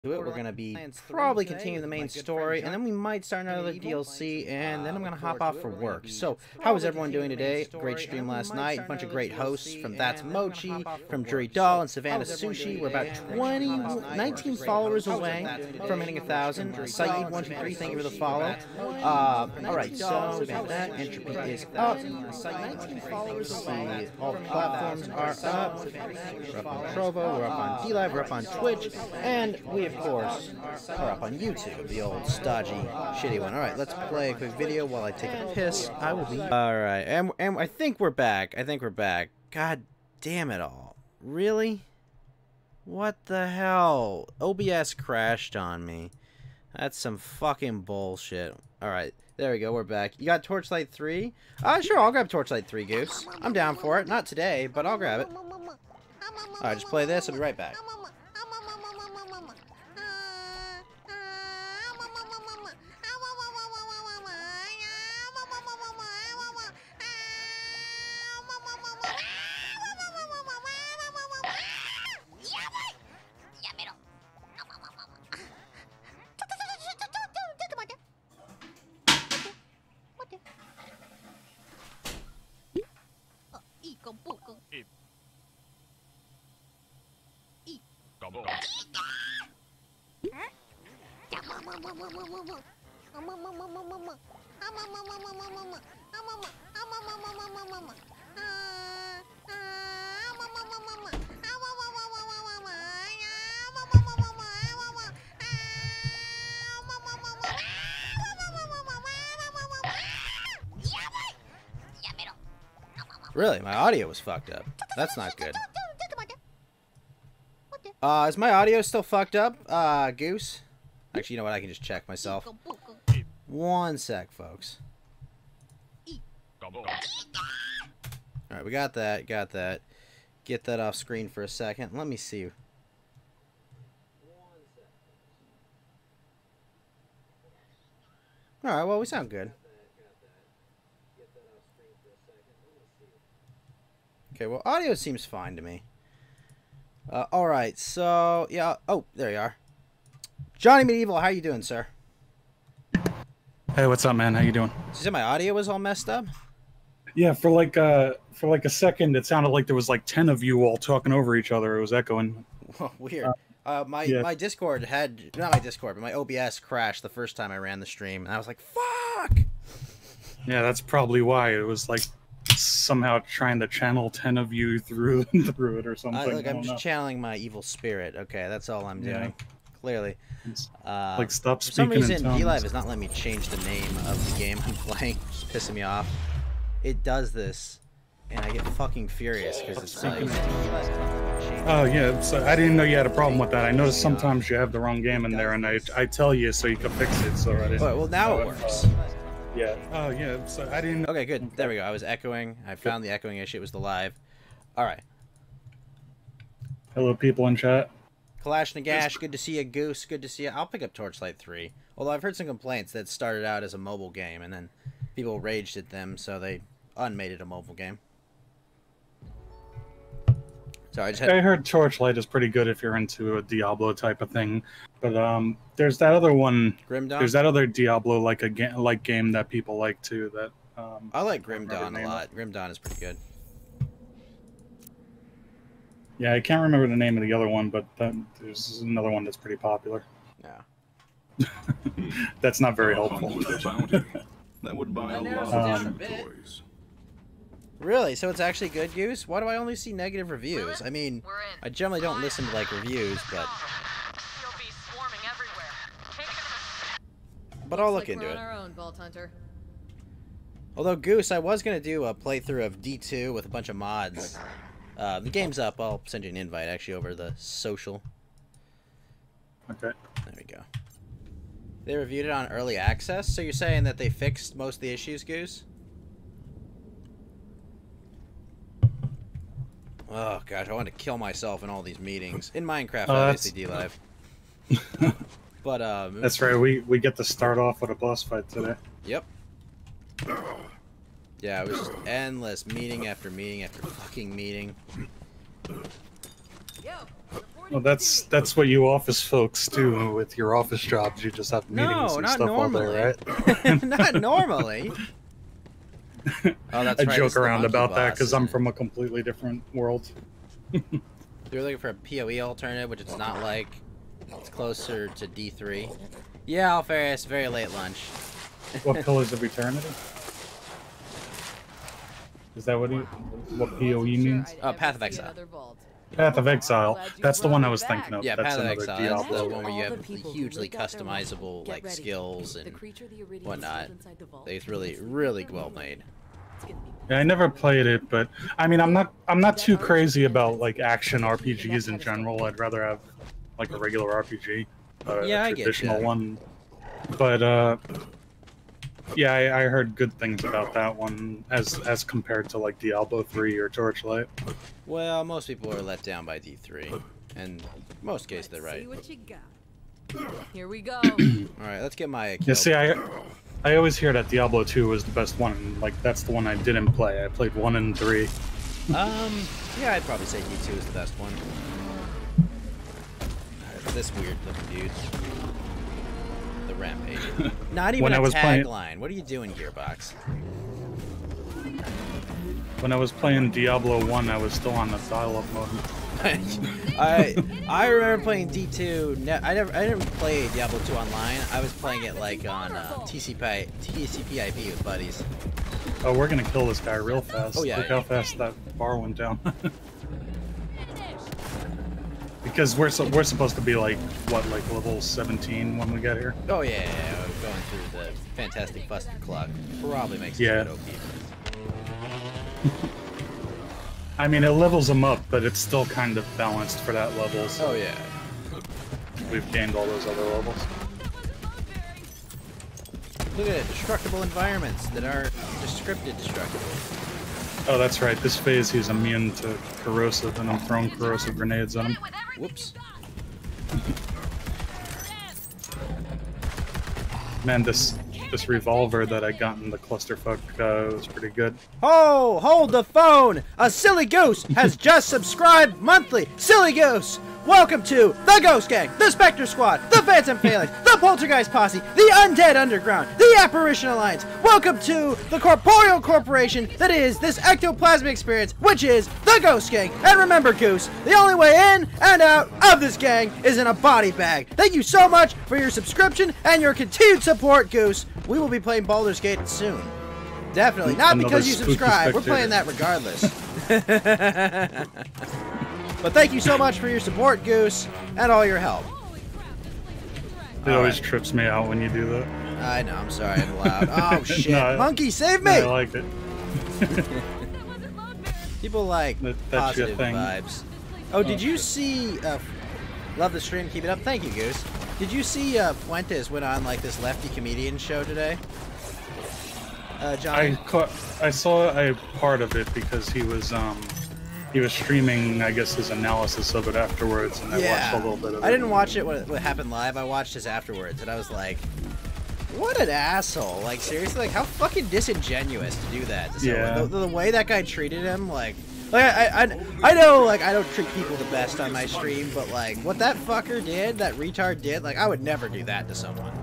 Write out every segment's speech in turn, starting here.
We're going to be probably continuing the main story, and then we might start another DLC, and then I'm going to hop off for work. So, how is everyone doing today? Great stream last night, a bunch of great hosts from That's Mochi, from Jury Doll, and Savannah Sushi. We're about 19 followers away from hitting 1,000. Saeed123, thank you for the follow. Alright, so about that, entropy is up. 19 followers away. All the platforms are up. We're up on Trovo, we're up on D-Live, we're up on Twitch, and we of course, are up on YouTube, the old stodgy, shitty one. Alright, let's play a quick video while I take a piss. I will be... Alright, and I think we're back. God damn it all. Really? What the hell? OBS crashed on me. That's some fucking bullshit. Alright, there we go, we're back. You got Torchlight 3? Sure, I'll grab Torchlight 3, Goose. I'm down for it. Not today, but I'll grab it. Alright, just play this, I'll be right back. Really? My audio was fucked up. That's not good. Is my audio still fucked up, Goose? Actually, you know what? I can just check myself. One sec, folks. Alright, we got that. Get that off screen for a second. Let me see. Alright, well, we sound good. Okay, well, audio seems fine to me. Alright, so, yeah. Oh, there you are. Johnny Medieval, how you doing, sir? Hey, what's up, man? How you doing? Did you say my audio was all messed up? Yeah, for like a second, it sounded like there was like 10 of you all talking over each other. It was echoing. Weird. My Discord had, not my Discord, but my OBS crashed the first time I ran the stream, and I was like, fuck! Yeah, that's probably why. It was like somehow trying to channel 10 of you through it or something. Look, I'm just channeling my evil spirit. Okay, that's all I'm doing. Yeah. Clearly. Like, stop speaking. For some reason, in D-Live is not letting me change the name of the game I'm playing. It's pissing me off. It does this, and I get fucking furious because it's like... Oh, yeah, so I didn't know you had a problem with that. I noticed sometimes you have the wrong game in there, and I tell you so you can fix it, so I didn't... Well, now it works. Yeah. Oh, yeah, so I didn't... Okay, good. There we go. I was echoing. I found the echoing issue. It was the live. Alright. Hello, people in chat. Kalash Nagash, good to see you. Goose, good to see you. I'll pick up Torchlight 3. Although I've heard some complaints that it started out as a mobile game, and then people raged at them, so they unmade it a mobile game. So I heard Torchlight is pretty good if you're into a Diablo type of thing, but there's that other one. Grim Dawn? There's that other Diablo game that people like too. That I like Grim Dawn a lot. Grim Dawn is pretty good. Yeah, I can't remember the name of the other one, but there's another one that's pretty popular. Yeah. That's not very helpful. That would buy a lot of toys. Really? So it's actually good, Goose? Why do I only see negative reviews? I mean, I generally don't listen to, like, reviews, but... But I'll look into it. Although, Goose, I was going to do a playthrough of D2 with a bunch of mods. The game's up. I'll send you an invite, actually, over the social. Okay. There we go. They reviewed it on early access? So you're saying that they fixed most of the issues, Goose? Oh, gosh, I want to kill myself in all these meetings. In Minecraft, obviously, D-Live. But, That's right, we get to start off with a boss fight today. Yep. Yeah, it was just endless meeting after meeting after fucking meeting. Yo, report Well, that's what you office folks do with your office jobs. You just have meetings and not stuff normally. all day, right? Not normally. Oh, that's I right, joke the around monkey about that boss, because I'm isn't it? from a completely different world. You're looking for a PoE alternative, which it's not like. It's closer to D3. Yeah, Alfaris, very late lunch. What Pillars of Eternity? Is that what PoE means? Path of Exile. Path of Exile. That's the one I was thinking of. Yeah, That's Path of another Exile. That's the Diablo. one where you have hugely customizable like skills and whatnot. It's really, really well made. Yeah, I never played it, but I mean, I'm not too crazy about like action RPGs in general. I'd rather have like a regular RPG, Yeah, a I get traditional ya. one. But yeah, I heard good things about that one as compared to like Diablo 3 or Torchlight. Well, most people are let down by D3, and most cases they're right. See what you got. Here we go. All right, let's get Maya killed. Yeah, see, I always hear that Diablo 2 was the best one. And, like that's the one I didn't play. I played 1 and 3. Yeah, I'd probably say D2 is the best one. This weird looking dude. The Rampage. Not even When a I was playing- tagline. What are you doing, Gearbox? When I was playing Diablo 1, I was still on the dial-up mode. I remember playing D2. I didn't play Diablo 2 online. I was playing it like on TCP/IP with buddies. Oh, we're gonna kill this guy real fast. Oh, yeah, Look yeah. how fast that bar went down. Because we're supposed to be like what, like level 17 when we get here. Oh yeah, we're going through the fantastic busted clock. Probably makes it Yeah. good OP. I mean, it levels them up, but it's still kind of balanced for that level. So Oh yeah. we've gained all those other levels. Look at it, destructible environments that are descripted destructible. Oh, that's right. This phase he's immune to corrosive, and I'm throwing corrosive grenades at him. Whoops. Man, this revolver that I got in the clusterfuck was pretty good. Oh, hold the phone! A silly goose has just subscribed monthly. Silly goose! Welcome to the Ghost Gang, the Spectre Squad, the Phantom Phalanx, the Poltergeist Posse, the Undead Underground, the Apparition Alliance. Welcome to the corporeal corporation that is this ectoplasmic experience, which is the Ghost Gang. And remember, Goose, the only way in and out of this gang is in a body bag. Thank you so much for your subscription and your continued support, Goose. We will be playing Baldur's Gate soon. Definitely. Not Another because you spooky subscribe. We're spectator. playing that regardless. But thank you so much for your support, Goose, and all your help. It always trips me out when you do that. I know, I'm sorry, I'm loud. Oh, shit. No, Monkey, save No, me! I like it. People like That's your positive thing. vibes. Oh, did you see... love the stream, keep it up. Thank you, Goose. Did you see Fuentes went on like this lefty comedian show today? John? I saw a part of it because he was streaming, I guess, his analysis of it afterwards, and I watched a little bit of it. I didn't watch it when it happened live. I watched his afterwards, and I was like, what an asshole. Like, seriously, like, how fucking disingenuous to do that. So, Yeah. the way that guy treated him, like I know, like, I don't treat people the best on my stream, but, like, what that fucker did, that retard did, like, I would never do that to someone.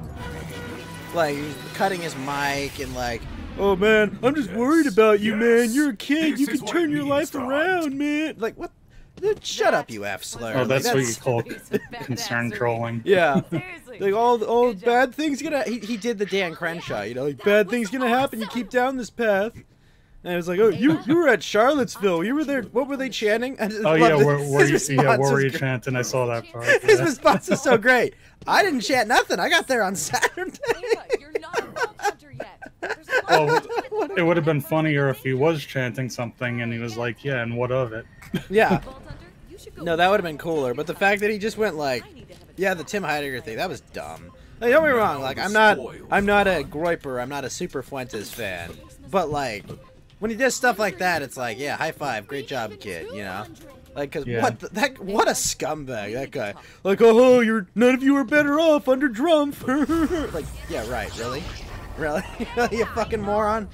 Like, he was cutting his mic and, like, oh, man, I'm just worried about you, man. You're a kid. You can turn your life around, man. Like, what? Dude, shut up, you F-slur. Oh, Like, that's what you call concern trolling. Yeah. Seriously. Like, all bad things gonna... He did the Dan Crenshaw, you know? Like, bad things gonna happen. You keep down this path. And I was like, oh, you were at Charlottesville. You were there. What were they chanting? I just Oh loved yeah, it. where His you response were was you great. chanting? I saw that part. His Yeah. response is so great. I didn't chant nothing. I got there on Saturday. You're not a vault hunter yet. There's a lot Oh, it would have been funnier if he was chanting something and he was like, yeah, and what of it? Yeah. Vault hunter, you should go No, that would have been cooler. But the fact that he just went like, yeah, the Tim Heidegger thing, that was dumb. Like, don't get me wrong. Like, I'm not a Groiper. I'm not a Super Fuentes fan. But like, when he does stuff like that, it's like, yeah, high five, great job, kid. You know, like, cause Yeah. what a scumbag that guy. Like, oh, none of you are better off under Drumpf. Like, yeah, right, really. Really? You fucking moron.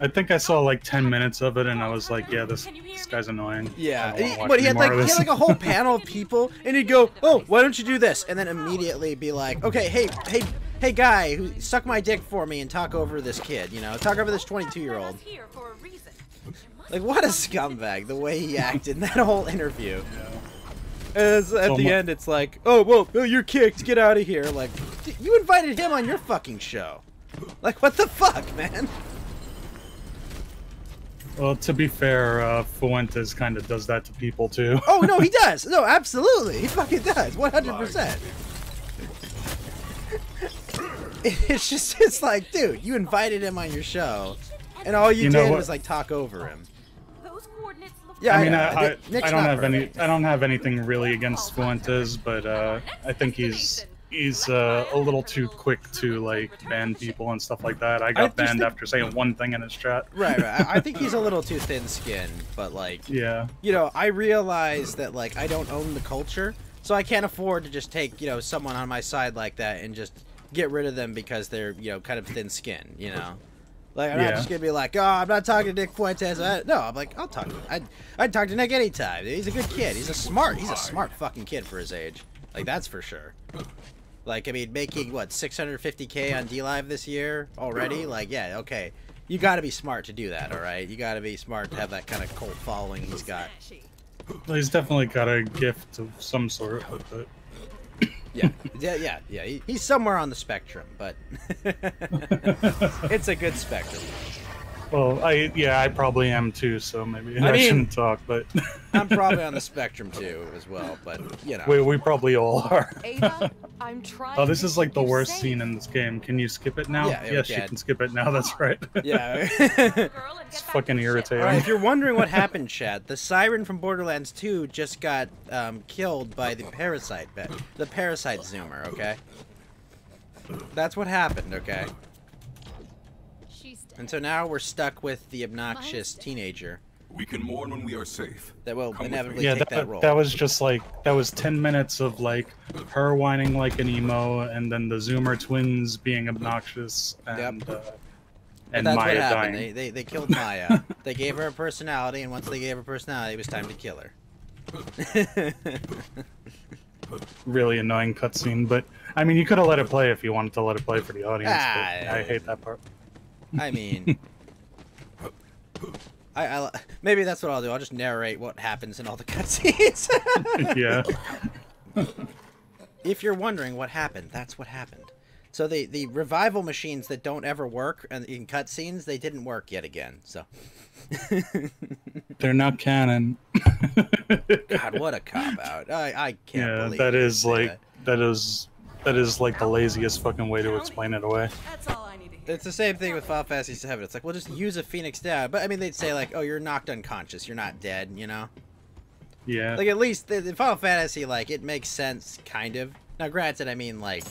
I think I saw like 10 minutes of it, and I was like, yeah, this guy's annoying. Yeah, I don't wanna watch but he any had more of this. like a whole panel of people, and he'd go, "Oh, why don't you do this?" And then immediately be like, "Okay, hey, guy, who suck my dick for me and talk over this kid, you know, talk over this 22-year-old." Like, what a scumbag! The way he acted in that whole interview. As at the end, it's like, "Oh, well, you're kicked. Get out of here!" Like, you invited him on your fucking show. Like, what the fuck, man? Well, to be fair, Fuentes kind of does that to people too. Oh no, he does. No, absolutely, he fucking does. 100%. It's like, dude, you invited him on your show, and all you did was like talk over him. Yeah, I mean, I don't have anything really against Fuentes, but I think he's a little too quick to like ban people and stuff like that. I got banned after saying one thing in his chat. Right. I think he's a little too thin-skinned, but like, yeah, you know, I realize that like I don't own the culture, so I can't afford to just take, you know, someone on my side like that and just get rid of them because they're, you know, kind of thin-skinned, you know. Like, I'm not just gonna be like, "Oh, I'm not talking to Nick Fuentes." No, I'm like, I'll talk to him. I'd talk to Nick anytime. He's a good kid. He's a smart fucking kid for his age. Like, that's for sure. Like, I mean, making, what, 650K on D-Live this year already? Like, yeah, okay. You gotta be smart to do that, alright? You gotta be smart to have that kind of cult following he's got. Well, he's definitely got a gift of some sort with it. Yeah. He's somewhere on the spectrum, but it's a good spectrum. Well, I probably am too, so maybe I shouldn't talk, but I'm probably on the spectrum too, as well, but, you know. We probably all are. Ava, I'm trying. Oh, this is like the worst scene in this game. Can you skip it now? Yeah, yes, you can skip it now, that's right. Yeah. It's fucking irritating. Alright, if you're wondering what happened, chat, the siren from Borderlands 2 just got killed by the parasite zoomer, okay? That's what happened, okay? And so now we're stuck with the obnoxious teenager. We can mourn when we are safe. That will inevitably take that role. That was just like, that was 10 minutes of like her whining like an emo, and then the Zoomer twins being obnoxious, and that's Maya what happened. dying. They killed Maya. They gave her a personality, and once they gave her personality, it was time to kill her. Really annoying cutscene, but I mean, you could have let it play if you wanted to let it play for the audience. But I hate that part. I mean, I maybe that's what I'll do. I'll just narrate what happens in all the cutscenes. Yeah. If you're wondering what happened, that's what happened. So the revival machines that don't ever work in cutscenes, they didn't work yet again. So they're not canon. God, what a cop out! I can't believe. Yeah, that is like the laziest fucking way to explain it away. That's all I need to hear. It's the same thing with Final Fantasy VII. It's like, well, just use a Phoenix down. But I mean, they'd say like, oh, you're knocked unconscious. You're not dead, you know? Yeah. Like, at least the Final Fantasy, like, it makes sense, kind of. Now, granted, I mean, like,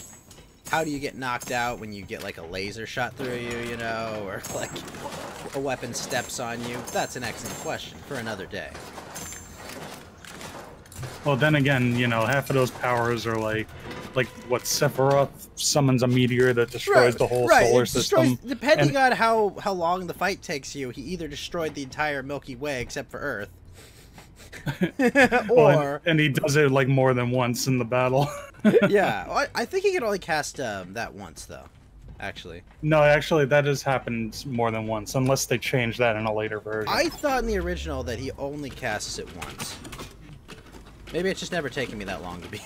how do you get knocked out when you get like a laser shot through you, you know, or like a weapon steps on you? That's an excellent question for another day. Well, then again, you know, half of those powers are like what, Sephiroth summons a meteor that destroys the whole solar system. Depending on how long the fight takes you, he either destroyed the entire Milky Way except for Earth. Or and he does it like more than once in the battle. Yeah, I think he can only cast that once though. Actually. No, actually, that has happened more than once, unless they change that in a later version. I thought in the original that he only casts it once. Maybe it's just never taken me that long to be.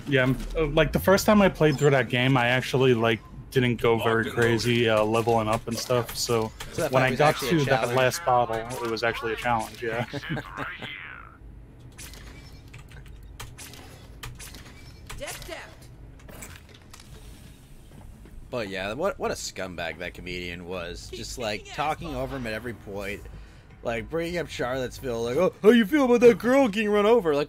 Yeah, like the first time I played through that game, I actually like didn't go very crazy leveling up and stuff. So when I got to that last battle, it was actually a challenge. Yeah. But yeah, what a scumbag that comedian was. Just like talking over him at every point, like bringing up Charlottesville, like, oh, how you feel about that girl getting run over? Like,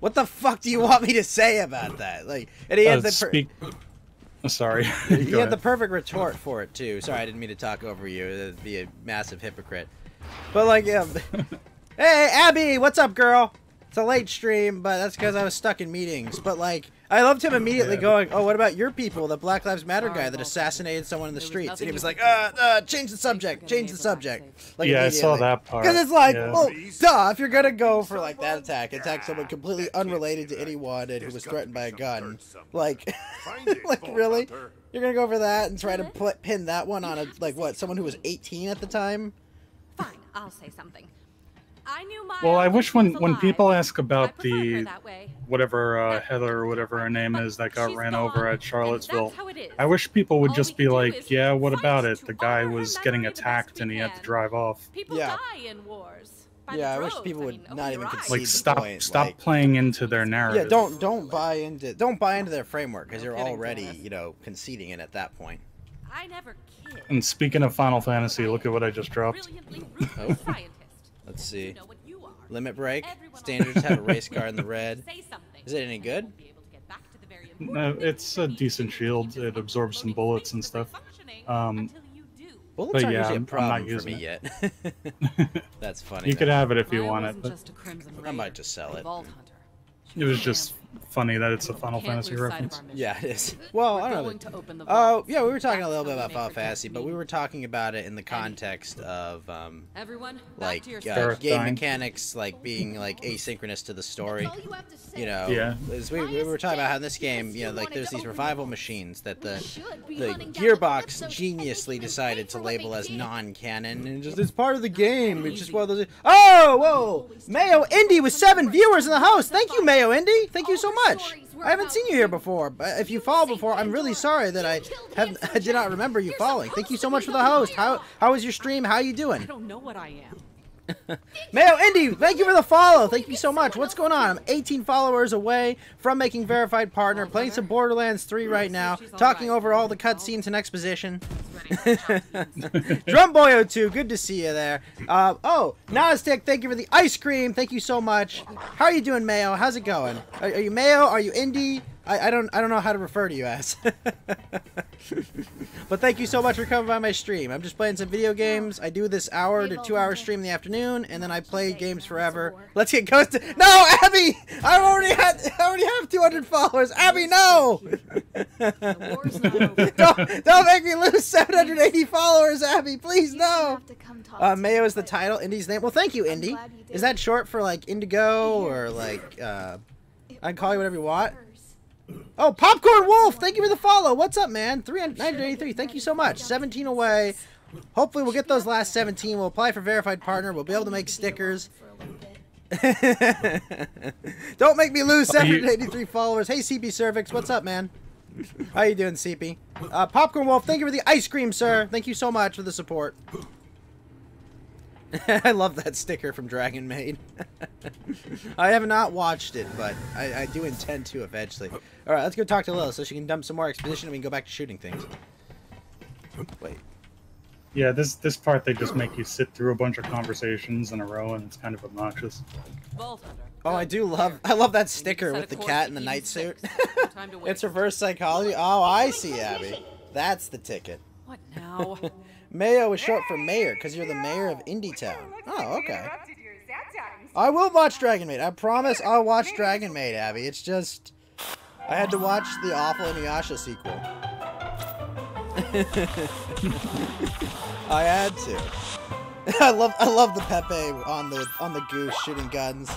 what the fuck do you want me to say about that? Like, and he had the sorry. He had the perfect retort for it too. Sorry, I didn't mean to talk over you. That'd be a massive hypocrite. But like, yeah. Hey, Abby, what's up, girl? It's a late stream, but that's because I was stuck in meetings. But like, I loved him immediately going, "Oh, what about your people, the Black Lives Matter guy that assassinated someone in the streets?" And he was like, change the subject, change the subject. Like, yeah, I saw that part. Because it's like, well, duh, if you're gonna go for like that attack someone completely unrelated to anyone and who was threatened by a gun, like, like really, you're gonna go for that and try to pin that one on a like what, someone who was 18 at the time? Fine, I'll say something. I knew my Well, I wish when alive. people ask about I prefer her the that way. whatever Heather or whatever her name is that got She's ran gone, over at and Charlottesville, that's how it is. I wish people would All just we be can do like, is yeah, what fight about it? to The guy honor her was getting memory the best attacked we and he had to can. drive off. People Yeah. die in wars. By Yeah, the I wish droves. people would mean, not open even your eyes. concede Like the stop point, like, playing into their narrative. yeah, don't buy into their framework because you're already, you know, conceding it at that point. I never kid. And speaking of Final Fantasy, look at what I just dropped. Brilliantly ruthless scientist. Let's see. You know what you are. Limit break. Everyone Standards have a race car in the red. Say something. Is it any good? Won't be able to get back to the very No, important it's a decent shield. It absorbs some bullets and stuff. until you do. Bullets But aren't yeah, usually a I'm not problem for using me yet. That's funny. You could though. have it if you I want it, wasn't but just a Crimson I Raider, might just sell a it. Vault Hunter. it was just funny that it's a Final Can't Fantasy lose sight of reference. our mission. Yeah, it is. Well, I We're don't know. going to open the Oh, vaults. yeah, we were talking a That's little bit how we about make Final protect Fantasy, but me. we were talking about it in the context of, Everyone, back like, to your Gareth game dying. mechanics, like, being, like, asynchronous to the story. You know, Yeah. as we were talking about how in this game, you know, like, there's these revival machines that the Gearbox geniusly decided to label as non-canon, and just, it's part of the game, it's just one of those... Oh, whoa! Mayo Indy with 7 viewers in the house! Thank you, Mayo Indy! Thank you so much! I haven't seen you here before, but if you followed before, I'm really sorry that I did not remember you following. Thank you so much for the host. How was your stream? How you doing? I don't know what I am. Mayo Indy, thank you for the follow. Thank you so much. What's going on? I'm 18 followers away from making verified partner, playing some Borderlands 3 right now, talking over all the cutscenes and exposition. Drumboyo2, good to see you there. Oh, Naztic, thank you for the ice cream. Thank you so much. How are you doing, Mayo? How's it going? Are you Mayo? Are you Indy? I don't know how to refer to you as. But thank you so much for coming by my stream. I'm just playing some video games. I do this hour to 2 hour stream in the afternoon, and then I play games forever. Let's get ghosted. No, Abby! I already have 200 followers. Abby, no! The war's not over. Don't make me lose 780 followers, Abby. Please, no. Mayo is the title. Indy's name. Well, thank you, Indy. Is that short for like Indigo or like I can call you whatever you want? Oh, Popcorn Wolf! Thank you for the follow. What's up, man? 983. Thank you so much. 17 away. Hopefully, we'll get those last 17. We'll apply for verified partner. We'll be able to make stickers. Don't make me lose 783 followers. Hey, CP Cervix. What's up, man? How you doing, CP? Popcorn Wolf, thank you for the ice cream, sir. Thank you so much for the support. I love that sticker from Dragon Maid. I have not watched it, but I do intend to eventually. Alright, let's go talk to Lil so she can dump some more exposition and we can go back to shooting things. Wait. Yeah, this part they just make you sit through a bunch of conversations in a row, and it's kind of obnoxious. Vault Hunter. Oh, I love that sticker with the cat in the night suit. It's reverse psychology. Oh, I see, Abby. That's the ticket. What now? Mayo is short for mayor, because you're the mayor of Indietown. Oh, okay. I will watch Dragon Maid. I promise I'll watch Dragon Maid, Abby. It's just... I had to watch the awful Inuyasha sequel. I had to. I love the Pepe on the goose shooting guns.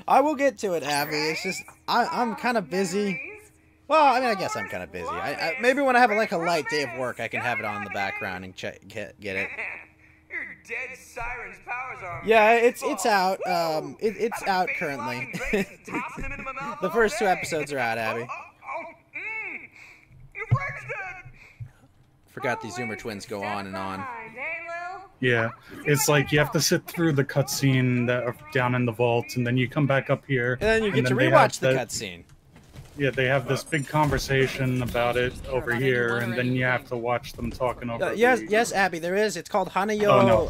I will get to it, Abby. It's just I'm kind of busy. Well, I mean, I guess I'm kind of busy. I maybe when I have like a light day of work, I can have it on in the background and get it. Your dead siren's powers are. Yeah, it's out. It's out currently. The first 2 episodes are out, Abby. Forgot these Zoomer twins go on and on. Yeah, it's like you have to sit through the cutscene that are down in the vault, and then you come back up here. And then you get to they have rewatch the cutscene. Yeah, they have this big conversation about it over here, and then you have to watch them talking over. Yes, Abby, there is. It's called Hanayo Oh, no,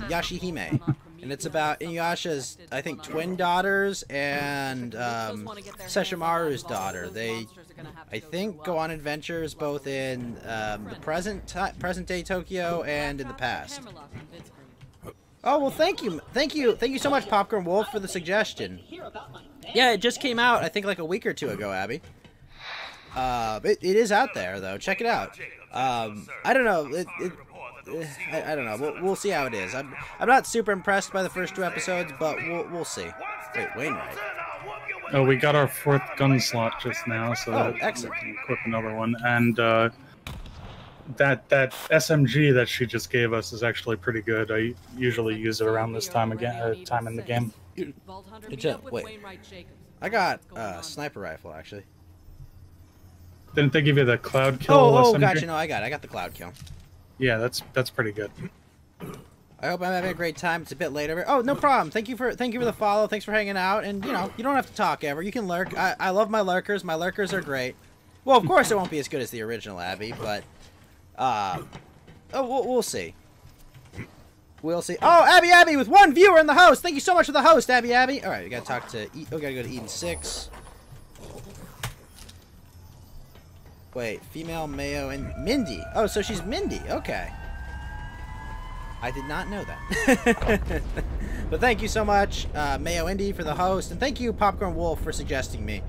Yashihime. And it's about Inuyasha's, I think, twin daughters and Sesshomaru's daughter. They, I think, go on adventures both in the present-day Tokyo and in the past. Oh, well, thank you so much, Popcorn Wolf, for the suggestion. Yeah, it just came out, I think, like a week or two ago, Abby. It is out there, though. Check it out. I don't know. I don't know. We'll see how it is. I'm not super impressed by the first 2 episodes, but we'll see. Wait, Wainwright. Oh, we got our 4th gun slot just now, so excellent. We can equip another one. And that SMG that she just gave us is actually pretty good. I usually use it around this time in the game. Good job. Wait, I got a sniper rifle actually. Didn't they give you the cloud kill? Oh, SMG? gotcha. No, I got the cloud kill. Yeah, that's pretty good. I hope I'm having a great time. It's a bit later. Oh, no problem. Thank you for the follow. Thanks for hanging out. And you know, you don't have to talk ever. You can lurk. I love my lurkers. My lurkers are great. Well, of course it won't be as good as the original Abby, but we'll see. We'll see. Oh, Abby with 1 viewer in the host. Thank you so much for the host, Abby. All right, we gotta talk to. We gotta go to Eden 6. Wait, female Mayo and Mindy. Oh, so she's Mindy. Okay. I did not know that. But thank you so much, Mayo Indy, for the host, and thank you, Popcorn Wolf, for suggesting me.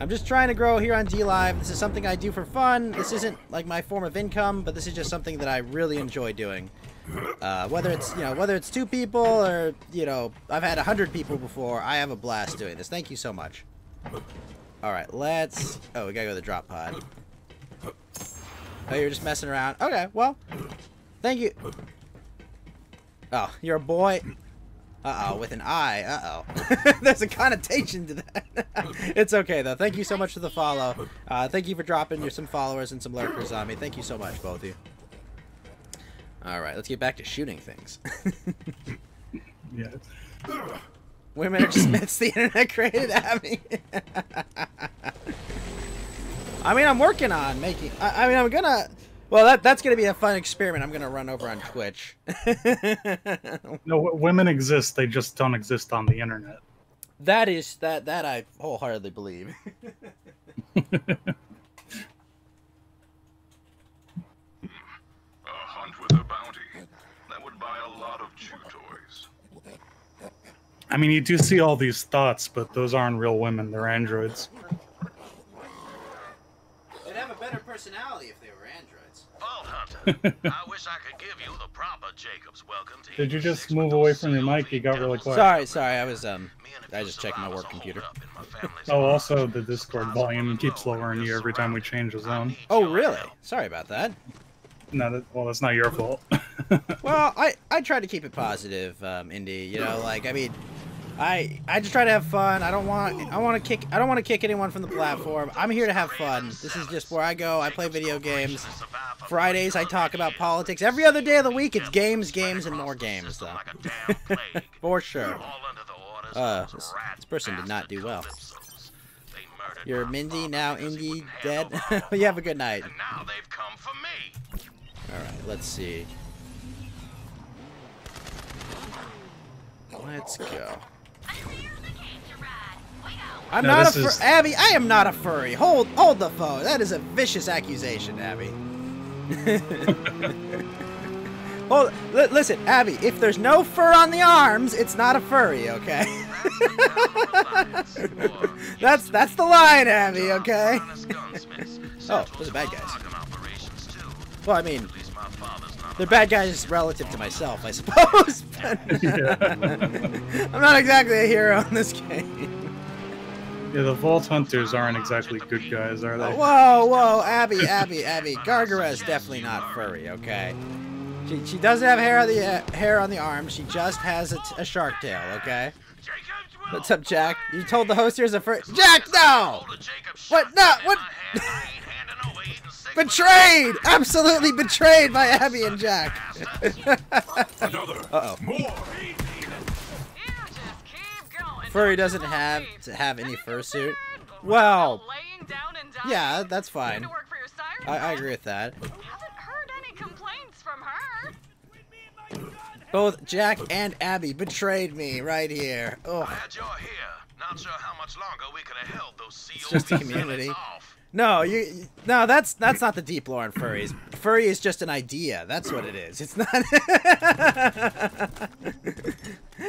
I'm just trying to grow here on DLive. This is something I do for fun. This isn't like my form of income, but this is just something that I really enjoy doing. Whether it's 2 people or I've had 100 people before, I have a blast doing this. Thank you so much. All right, let's. Oh, we gotta go to the drop pod. Oh, you're just messing around. Okay, well, thank you. Oh, you're a boy. Uh-oh, with an I. Uh-oh. There's a connotation to that. It's okay, though. Thank you so much for the follow. Thank you for dropping some followers and some lurkers on me. Thank you so much, both of you. All right, let's get back to shooting things. Yeah. Women are just myths the internet created, Abby. I mean, I'm working on making... I mean, I'm gonna... Well, that's gonna be a fun experiment I'm gonna run over on Twitch. No, women exist. They just don't exist on the internet. That I wholeheartedly believe. A hunt with a bounty. That would buy a lot of chew toys. I mean, you do see all these thoughts, but those aren't real women. They're androids. They'd have a better personality if they were androids. Vault Hunter, I wish I could give you the proper Jacob's welcome to Did you just move away from your mic? You got really quiet. Sorry, I was just checking my work computer. Oh, also the Discord volume keeps lowering you every time we change the zone. Oh, really? Sorry about that. No, well, that's not your fault. Well, I try to keep it positive, Indy. You know, like I mean, I just try to have fun. I don't want to kick anyone from the platform. I'm here to have fun. This is just where I go. I play video games. Fridays I talk about politics. Every other day of the week it's games, and more games, though. For sure. This person did not do well. You're Mindy, now Indy, dead. You have a good night. Now they've come for me. Alright, let's see. Let's go. I'm No, not this is- Abby, I am not a furry. Hold the phone. That is a vicious accusation, Abby. Listen, Abby, if there's no fur on the arms, it's not a furry, okay? That's the line, Abby, okay? Oh, those are bad guys. Well, I mean, they're bad guys relative to myself, I suppose. I'm not exactly a hero in this game. Yeah, the Vault Hunters aren't exactly good guys, are they? Whoa, Abby. Gargara's definitely not furry, okay? She doesn't have hair on the arms. She just has a shark tail, okay? What's up, Jack? You told the host here's a furry. Jack, no! What? No, what? Betrayed! Absolutely betrayed by Abby and Jack. Uh-oh. Furry doesn't have to have any fursuit. Well, yeah, that's fine. I agree with that. Haven't heard any complaints from her. Both Jack and Abby betrayed me right here. Ugh. Glad you're here. Not sure how much longer we could have held those It's just a community. No, no, that's not the deep lore in furries. Furry is just an idea. That's what it is. It's not.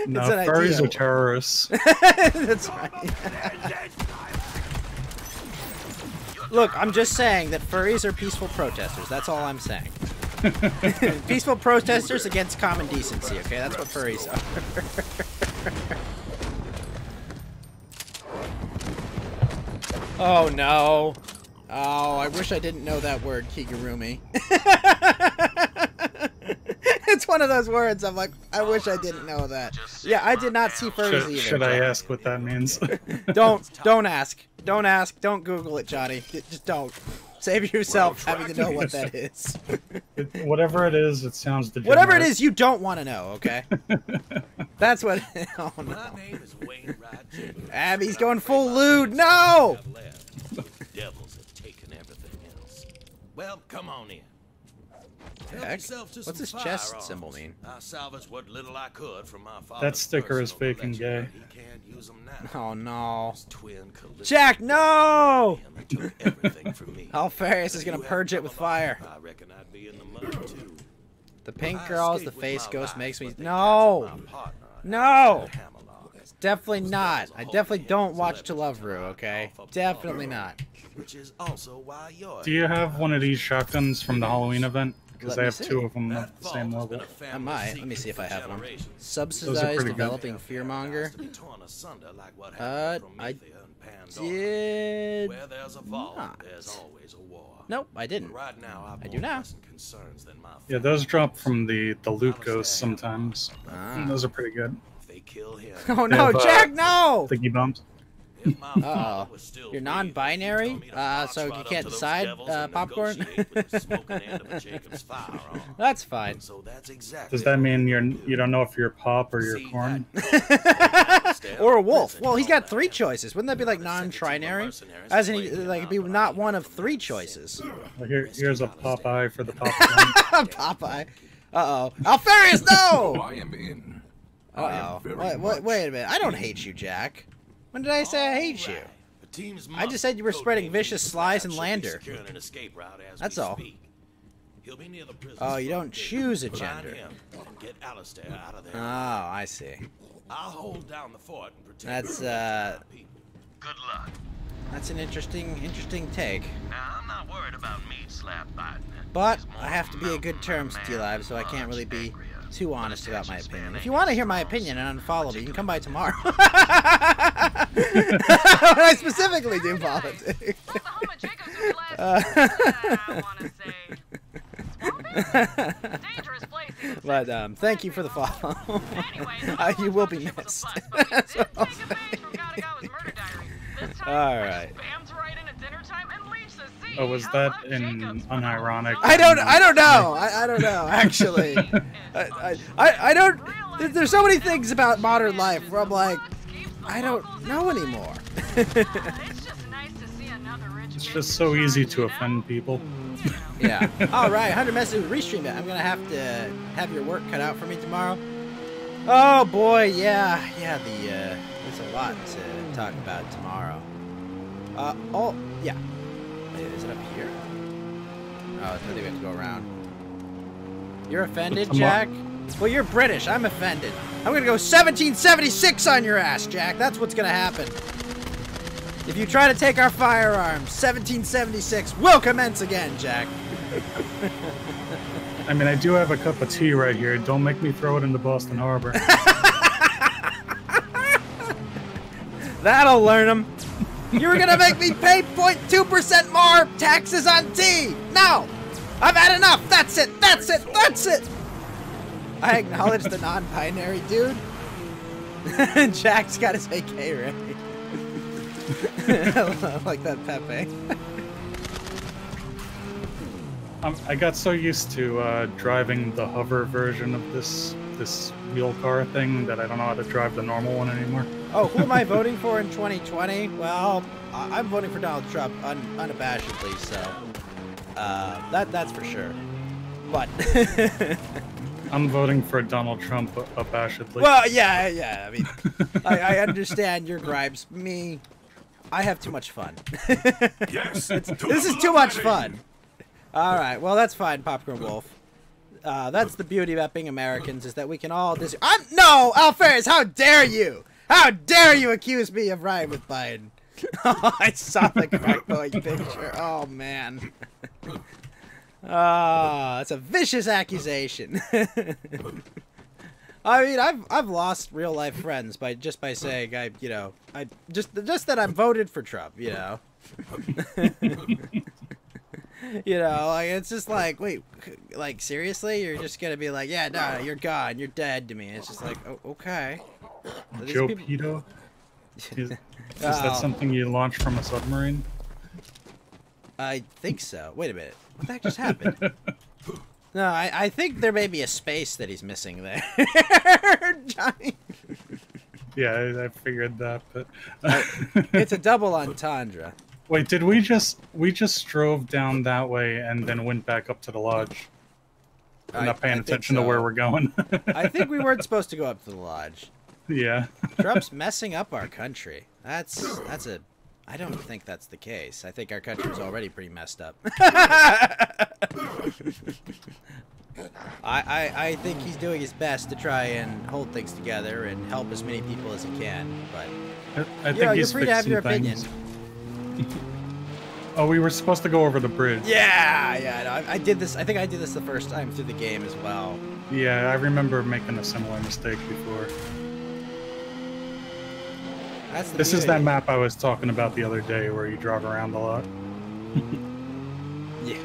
No, it's an furries idea. are terrorists. That's right. Look, I'm just saying that furries are peaceful protesters. That's all I'm saying. Peaceful protesters against common decency. Okay, that's what furries are. Oh no. Oh, I wish I didn't know that word, Kigurumi. It's one of those words I'm like, I wish I didn't know that. Yeah, I did not see furries either. Should I ask what that means? Don't ask. Don't ask. Don't Google it, Johnny. Just don't. Save yourself having to know what that is. Whatever it is, it sounds degenerate. Whatever it is, you don't want to know, okay? That's what... Oh, no. Abby's going full lewd. No! Devils have taken everything else. Well, come on in. Heck? What's this chest symbol mean? I salvaged what little I could from my father's That sticker is personal fake and collection, gay. but he can't use them now. Oh, no. His twin Callisto Jack, no! and they took everything from me. Alfarius is going to purge it with fire. I reckon I'd be in the mud too. The pink I girl is the escaped with face my ghost life, makes me... but they No! captured my partner No! at Hammerlock. Definitely not. I definitely don't watch To Love Ru, okay? Definitely not. Which is also why you're Do you have one of these shotguns from the Halloween event? Because Let I me have see. 2 of them at the same level. I might. Let me see if I have one. Those are Subsidized pretty good. developing fearmonger. I did Where there's a vault, not. there's always a war. Nope, I didn't. Right now, I've I do now. concerns than my Yeah, those drop from the loot ghosts sometimes. And those are pretty good. If they kill him, Oh They no, have, Jack, no! Sticky bumps. if my Uh-oh. father was still You're breathing, non-binary? he'd tell me to march So you right up can't to those decide, devils and popcorn? negotiate with the smoking end of a Jacob's firearm. That's fine. So that's exactly Does that what mean we'll you don't know if you're pop or you're See, corn? Or a wolf. Well, he's got 3 choices. Wouldn't that be like non-trinary? As in, like, be not one of 3 choices. Well, here's a Popeye for the popcorn. Popeye. Uh-oh. Alfarius, no! I am in. Uh-oh. Wait a minute. I don't hate you, Jack. When did I say I hate you? The teams I just said you were spreading vicious slies and should be lander. securing an escape route as That's we all. speak. He'll be near the prison's Oh, you front don't gate. choose a Find gender. him and get Alistair out of there. Oh, I see. I'll hold down the fort and protect That's, the rest of my people. Good luck. That's an interesting take. Now, I'm not worried about meat slap biting it. But It's more I have to be a good mountain terms man with you live, so I much can't really be angrier. too honest about my Attention opinion. span If ain't you want to as hear my long opinion and as unfollow me, you can come by tomorrow. particular- I specifically do politics. Oklahoma Jacobs would be last. I want to say. Dangerous place. But thank you for the follow. Anyway, You will be missed. That's what I'll say. Alright. Oh, was that in unironic? I don't know. I don't know, actually. I don't... There's so many things about modern life where I'm like, I don't know anymore. It's just so easy to offend people. Yeah. Alright, 100 messages, restream it. I'm gonna have to have your work cut out for me tomorrow. Oh boy, yeah. Yeah, there's a lot to talk about tomorrow. Oh, yeah. Wait, is it up here? Oh, I think we have to go around. You're offended, Jack? Well, you're British. I'm offended. I'm gonna go 1776 on your ass, Jack. That's what's gonna happen. If you try to take our firearms, 1776 will commence again, Jack. I mean, I do have a cup of tea right here. Don't make me throw it into Boston Harbor. That'll learn them. You were gonna make me pay 0.2% more taxes on tea. No, I've had enough. That's it. That's it. That's it. I acknowledge the non-binary dude. Jack's got his AK ready. I like that Pepe. I got so used to driving the hover version of this wheel car thing that I don't know how to drive the normal one anymore. Oh, who am I voting for in 2020? Well, I'm voting for Donald Trump unabashedly, so that's for sure. But I'm voting for Donald Trump abashedly. well, yeah. I mean, I understand your gripes. Me, I have too much fun. Yes. This is too much fun. All right, well that's fine, Popcorn Wolf. That's the beauty about being Americans is that we can all No, Alferez, how dare you? How dare you accuse me of riding with Biden? Oh, I saw the crack boy picture. Oh man. It's a vicious accusation. I mean, I've lost real life friends by saying I just that I voted for Trump, you know. You know, like it's just like, wait, like seriously, you're just gonna be like, yeah, no, you're gone, you're dead to me. It's just like, oh, okay. Joe Pito? Is that something you launched from a submarine? I think so. Wait a minute, what the heck just happened? No, I think there may be a space that he's missing there. Johnny. Yeah, I figured that, but it's a double entendre. Wait, did we just drove down that way and then went back up to the lodge? I'm not paying attention to where we're going. I think we weren't supposed to go up to the lodge. Yeah. Trump's messing up our country. That's a I don't think that's the case. I think our country's already pretty messed up. I think he's doing his best to try and hold things together and help as many people as he can. But I think you're free to have your opinion. Oh, we were supposed to go over the bridge. Yeah. No, I did this. I think I did this the first time through the game as well. Yeah, I remember making a similar mistake before. This is that map I was talking about the other day where you drive around a lot. Yeah.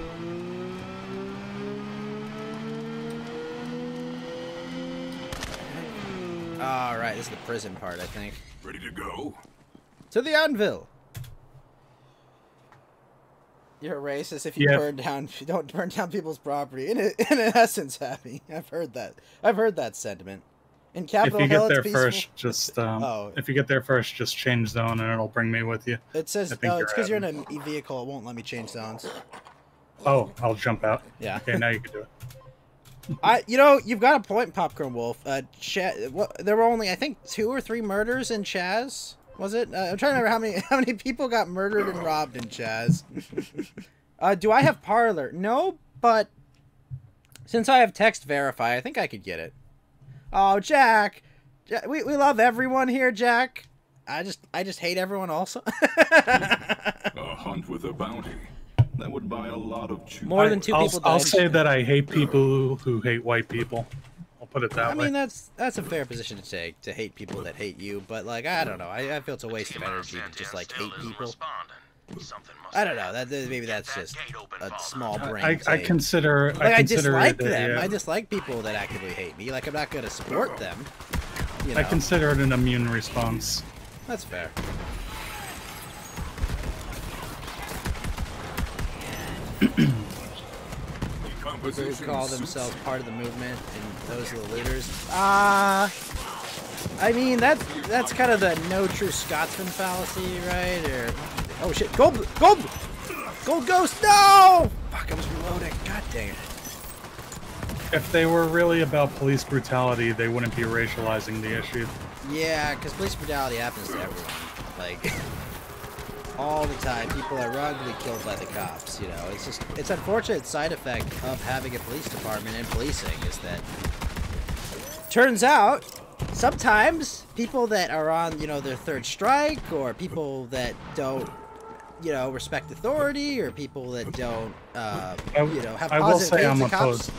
Alright, this is the prison part, I think. Ready to go? To the anvil! You're a racist if you don't burn down people's property. In essence, Happy. I've heard that. I've heard that sentiment. In Capitol Hill, it's peaceful. If you get there first, just change zone and it'll bring me with you. It says, it's because you're in a vehicle, it won't let me change zones. Oh, I'll jump out. Yeah. Okay, now you can do it. You've got a point, Popcorn Wolf. There were only, I think, 2 or 3 murders in Chaz. Was it? I'm trying to remember how many people got murdered and robbed in Chaz. Do I have Parlor? No, but since I have Text Verify, I think I could get it. Oh, Jack! We love everyone here, Jack. I just hate everyone also. A hunt with a bounty. That would buy a lot of chew. More than 2 people died. I'll say that I hate people who hate white people. I'll put it that way. I mean, that's a fair position to take, to hate people that hate you, but, like, I don't know. I feel it's a waste of energy to just, like, hate people. I don't know. Maybe that's just a small brain I consider... I dislike them. Yeah. I dislike people that actively hate me. Like, I'm not going to support them. You know? I consider it an immune response. That's fair. Who call themselves part of the movement, and those are the looters. I mean, that's kind of the no true Scotsman fallacy, right? Or oh shit, gold ghost, no! Fuck, I was reloading. God dang it. If they were really about police brutality, they wouldn't be racializing the issue. Yeah, because police brutality happens to everyone. Like, all the time, people are wrongly killed by the cops, you know. It's an unfortunate side effect of having a police department and policing is that turns out sometimes people that are on, their 3rd strike, or people that don't, respect authority, or people that don't, have positive faith in cops.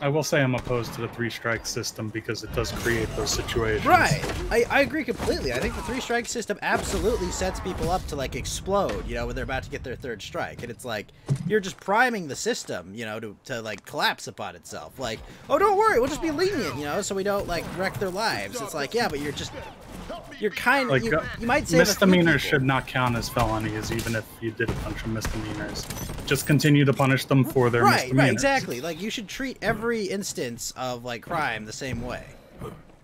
I will say I'm opposed to the 3-strike system because it does create those situations. Right. I agree completely. I think the 3-strike system absolutely sets people up to, like, explode, when they're about to get their 3rd strike. And it's like, you're just priming the system, to like, collapse upon itself. Like, oh, don't worry, we'll just be lenient, so we don't, like, wreck their lives. It's like, yeah, but you're kind of, you might say misdemeanors should not count as felonies, even if you did a bunch of misdemeanors. Just continue to punish them for their misdemeanors. Right, exactly. Like, you should treat every instance of, like, crime the same way.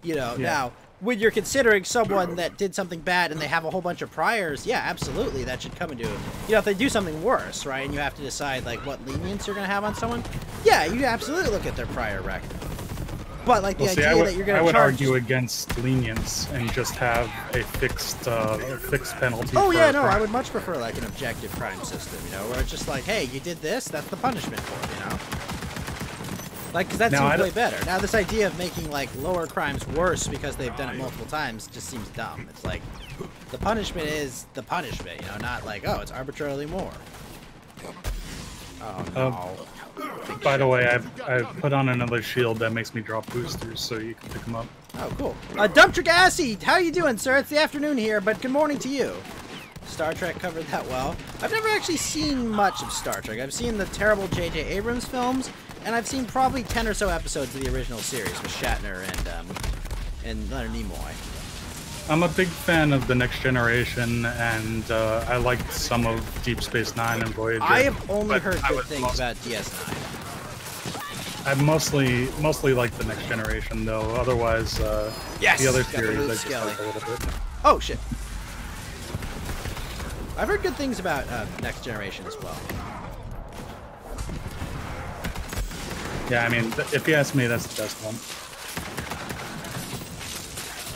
Now, when you're considering someone that did something bad and they have a whole bunch of priors, yeah, absolutely, that should come into it. If they do something worse, right, and you have to decide, like, what lenience you're going to have on someone, yeah, you absolutely look at their prior record. But like the Well, see, idea that you're going I to would charge... argue against lenience and just have a fixed penalty. Oh for yeah, a no, crime. I would much prefer like an objective crime system, you know, where it's just like, hey, you did this, that's the punishment for it, you know? Like, because that Now, seems way better. Now, this idea of making, like, lower crimes worse because they've done it multiple times just seems dumb. It's like, the punishment is the punishment, you know, not like, oh, it's arbitrarily more. Oh, no. By the way, I've put on another shield that makes me drop boosters, so you can pick them up. Oh, cool. Dump Gassy, how you doing, sir? It's the afternoon here, but good morning to you. Star Trek covered that well. I've never actually seen much of Star Trek. I've seen the terrible J.J. Abrams films, and I've seen probably 10 or so episodes of the original series with Shatner and Leonard Nimoy. I'm a big fan of The Next Generation, and I liked some of Deep Space Nine and Voyager. I have only heard good things mostly, about DS9. I mostly liked The Next Generation, though. Otherwise, Yes! the other Got the series I Luke just Skelly. like a little bit. Oh, shit. I've heard good things about Next Generation as well. Yeah, I mean, if you ask me, that's the best one.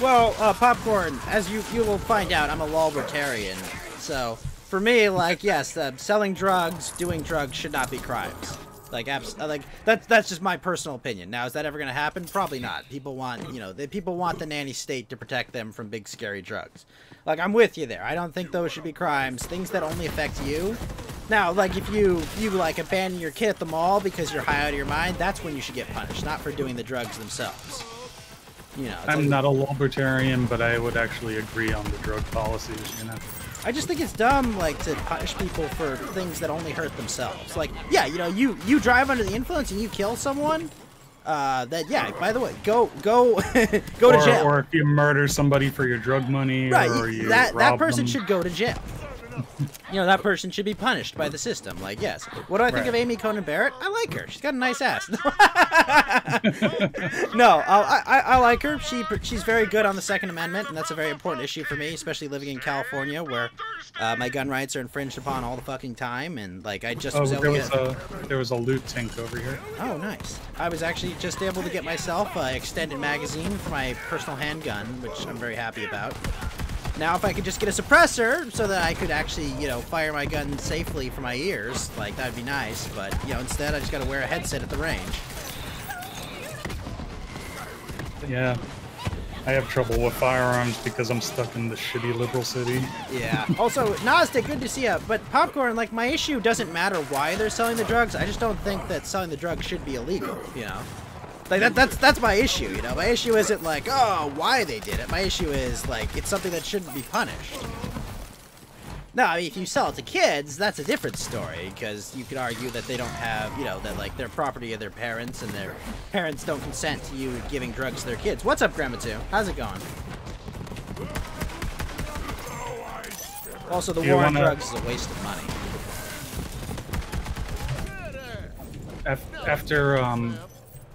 Well, Popcorn, as you will find out, I'm a libertarian. So, for me, like, yes, selling drugs, doing drugs should not be crimes. Like, that's just my personal opinion. Now, is that ever going to happen? Probably not. People want, you know, people want the nanny state to protect them from big, scary drugs. Like, I'm with you there. I don't think those should be crimes. Things that only affect you. Now, like, if you like, abandon your kid at the mall because you're high out of your mind, that's when you should get punished, not for doing the drugs themselves. You know, I'm not a libertarian, but I would actually agree on the drug policies, you know. I just think it's dumb, like, to punish people for things that only hurt themselves. Like, yeah, you know, you drive under the influence and you kill someone, yeah, by the way, go go to jail. Or if you murder somebody for your drug money, right, or you that rob person them. should go to jail. You know, that person should be punished by the system. Like, yes. What do I think of Amy Coney Barrett? I like her. She's got a nice ass. No, I like her. She's very good on the Second Amendment, and that's a very important issue for me, especially living in California, where my gun rights are infringed upon all the fucking time. And like, I just was able to get... there was a loot tank over here. Oh, nice. I was actually just able to get myself an extended magazine for my personal handgun, which I'm very happy about. Now, if I could just get a suppressor so that I could actually, you know, fire my gun safely for my ears, like, that'd be nice. But, you know, instead, I just gotta wear a headset at the range. Yeah. I have trouble with firearms because I'm stuck in the shitty liberal city. Yeah. Also, Nazda, good to see you. But Popcorn, like, my issue doesn't matter why they're selling the drugs. I just don't think that selling the drugs should be illegal, you know? Like, that's my issue, you know? My issue isn't like, oh, why they did it. My issue is, like, it's something that shouldn't be punished. Now, I mean, if you sell it to kids, that's a different story, because you could argue that they don't have, you know, that, like, they're property of their parents, and their parents don't consent to you giving drugs to their kids. What's up, Grandma 2? How's it going? Also, the war on drugs is a waste of money.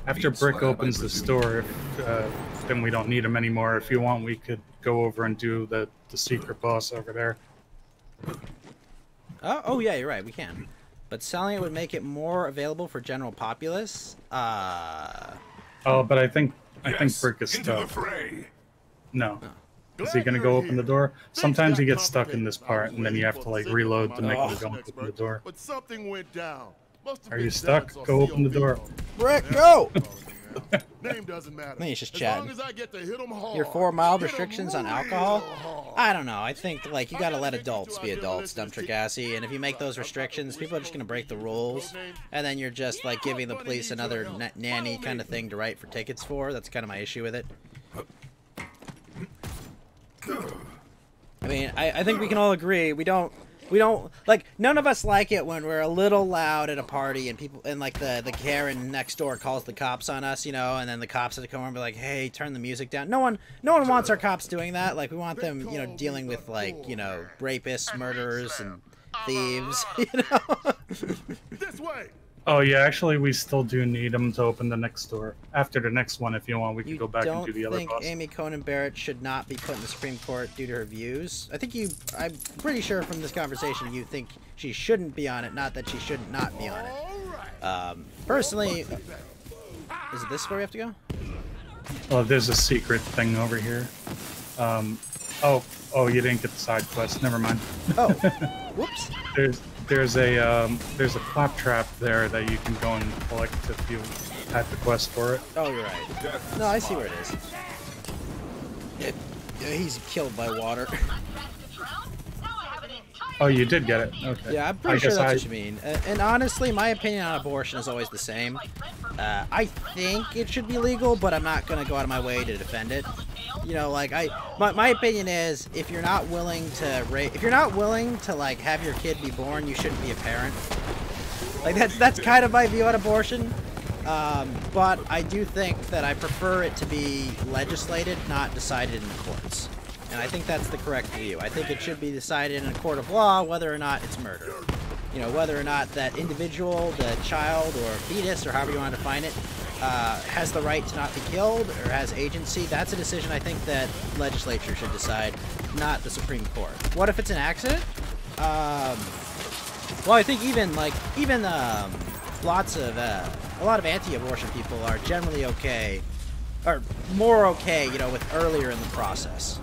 After Brick opens the store, then we don't need him anymore. If you want, we could go over and do the secret boss over there. Oh yeah, you're right. We can, but selling it would make it more available for general populace. Oh, but I think Brick is stuck. No. Is he gonna go open the door? Sometimes he gets stuck in this part, and then you have to like reload to make him go open the door. But something went down. Are you stuck? Go open the door. Brick, go! Name doesn't matter. I think he's just chatting. Your Your 4 mild restrictions on alcohol? I don't know. I think, like, you gotta let adults be adults, Dump Trigassi, and if you make those restrictions, people are just gonna break the rules, and then you're just, like, giving the police another nanny kind of thing to write for tickets for. That's kind of my issue with it. I mean, I think we can all agree, we don't, like, none of us like it when we're a little loud at a party and people, and like the Karen next door calls the cops on us, you know, and then the cops have to come over and be like, hey, turn the music down. No one wants our cops doing that. Like, we want them, you know, dealing with, like, you know, rapists, murderers, and thieves, you know? This way. Oh yeah, actually we still do need him to open the next door. After the next one, if you want, we can go back and do the other boss. You don't think Amy Coney Barrett should not be put in the Supreme Court due to her views? I think I'm pretty sure from this conversation you think she shouldn't be on it, not that she should not be on it. Personally, is it this where we have to go? Oh, there's a secret thing over here. Oh, you didn't get the side quest. Never mind. Oh, whoops. There's a claptrap there that you can go and collect if you had the quest for it. Oh, you're right. No, I see where it is. He's killed by water. Oh, you did get it. Okay. Yeah, I'm pretty sure that's what you mean. And honestly, my opinion on abortion is always the same. I think it should be legal, but I'm not gonna go out of my way to defend it. You know, like my opinion is, if you're not willing to like have your kid be born, you shouldn't be a parent. Like that's kind of my view on abortion. But I do think that I prefer it to be legislated, not decided in the courts. And I think that's the correct view. I think it should be decided in a court of law whether or not it's murder. You know, whether or not that individual, the child or fetus, or however you want to define it, has the right to not be killed or has agency. That's a decision I think that legislature should decide, not the Supreme Court. What if it's an accident? Well, I think a lot of anti-abortion people are generally okay, or more okay, you know, with earlier in the process.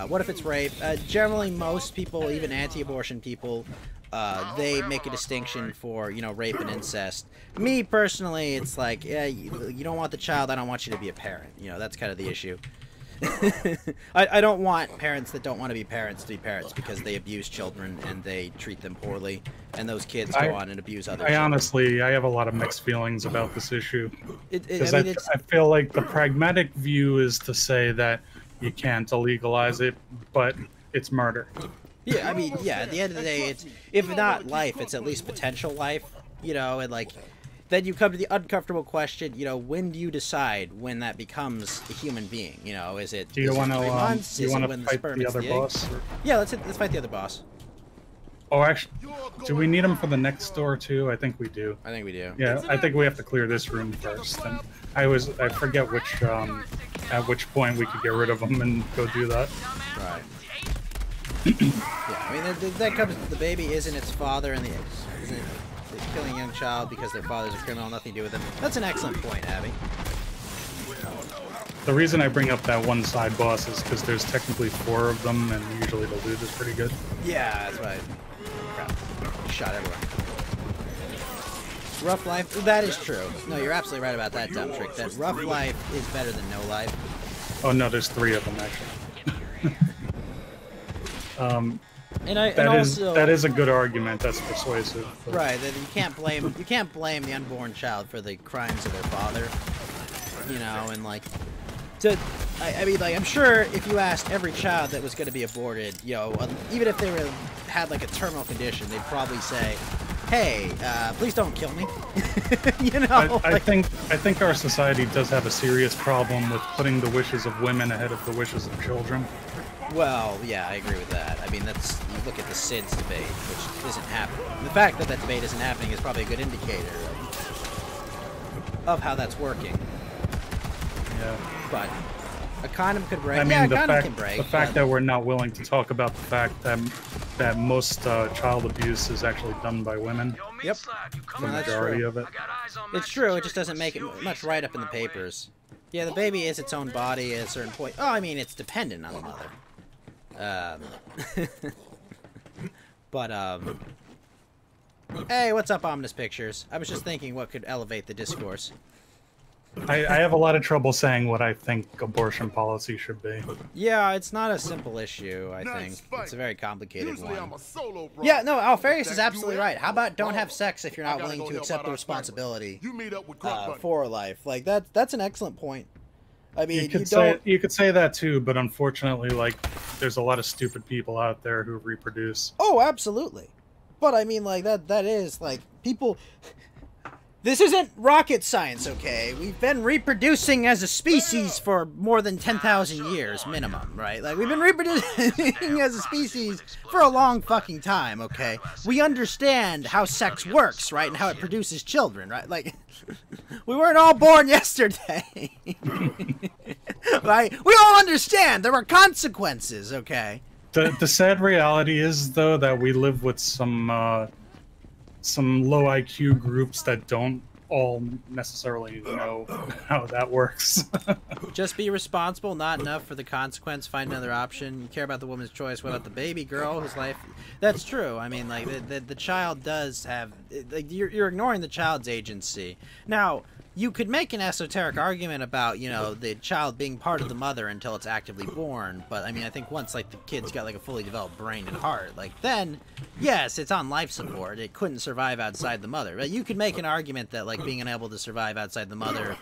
What if it's rape? Generally, most people, even anti-abortion people, they make a distinction for, you know, rape and incest. Me, personally, it's like, yeah, you don't want the child, I don't want you to be a parent. You know, that's kind of the issue. I don't want parents that don't want to be parents because they abuse children and they treat them poorly, and those kids go on and abuse other children. Honestly, I have a lot of mixed feelings about this issue. I feel like the pragmatic view is to say that you can't illegalize it, but it's murder. Yeah, I mean, yeah, at the end of the day, it's, if not life, it's at least potential life, you know, and like, then you come to the uncomfortable question, you know, when do you decide when that becomes a human being? You know, is it 3 months? Do you want to fight the other boss? Or? Yeah, let's fight the other boss. Oh, actually, do we need him for the next door too? I think we do. I think we do. Yeah, I think we have to clear this room first. And I forget which at which point we could get rid of him and go do that. Right. Yeah, I mean that comes. The baby isn't its father, and isn't killing a young child because their father's a criminal, nothing to do with them. That's an excellent point, Abby. The reason I bring up that one side boss is because there's technically 4 of them, and usually the loot is pretty good. Yeah, that's right. Crap. Shot everywhere. Rough life, that is true. No, you're absolutely right about that dumb trick. That rough life is better than no life. Oh no, there's 3 of them actually. That is a good argument. That's persuasive. But... Right, that you can't blame the unborn child for the crimes of their father. You know, and like, I mean, like, I'm sure if you asked every child that was going to be aborted, you know, even if they had like a terminal condition, they'd probably say, "Hey, please don't kill me." You know, I think our society does have a serious problem with putting the wishes of women ahead of the wishes of children. Well, yeah, I agree with that. I mean, that's, you look at the SIDS debate, which isn't happening. The fact that that debate isn't happening is probably a good indicator of how that's working. Yeah. But a condom could break. I mean, yeah, the fact that we're not willing to talk about the fact that most child abuse is actually done by women. Yep. The majority of it. It's true. It just doesn't make it much right up in the papers. Yeah, the baby is its own body at a certain point. Oh, I mean, it's dependent on the mother. Hey, what's up, Ominous Pictures? I was just thinking what could elevate the discourse. I have a lot of trouble saying what I think abortion policy should be. Yeah, it's not a simple issue, I think. It's a very complicated one. Yeah, no, Alfarius is absolutely right. How about don't have sex if you're not willing to accept the responsibility for life? Like, that's an excellent point. I mean, you could say that too, but unfortunately, like, there's a lot of stupid people out there who reproduce. Oh, absolutely. But I mean, like, that is, like, people... This isn't rocket science, okay? We've been reproducing as a species for more than 10,000 years, minimum, right? Like, we've been reproducing as a species for a long fucking time, okay? We understand how sex works, right? And how it produces children, right? Like, we weren't all born yesterday. Right? We all understand there are consequences, okay? The sad reality is, though, that we live with some low IQ groups that don't all necessarily know how that works. Just be responsible, not enough for the consequence. Find another option. You care about the woman's choice. What about the baby girl whose life? That's true. I mean, like the child does have. Like you're ignoring the child's agency. Now, you could make an esoteric argument about, you know, the child being part of the mother until it's actively born, but I mean, I think once, like, the kid's got, like, a fully developed brain and heart, like, then, yes, it's on life support. It couldn't survive outside the mother. But you could make an argument that, like, being unable to survive outside the mother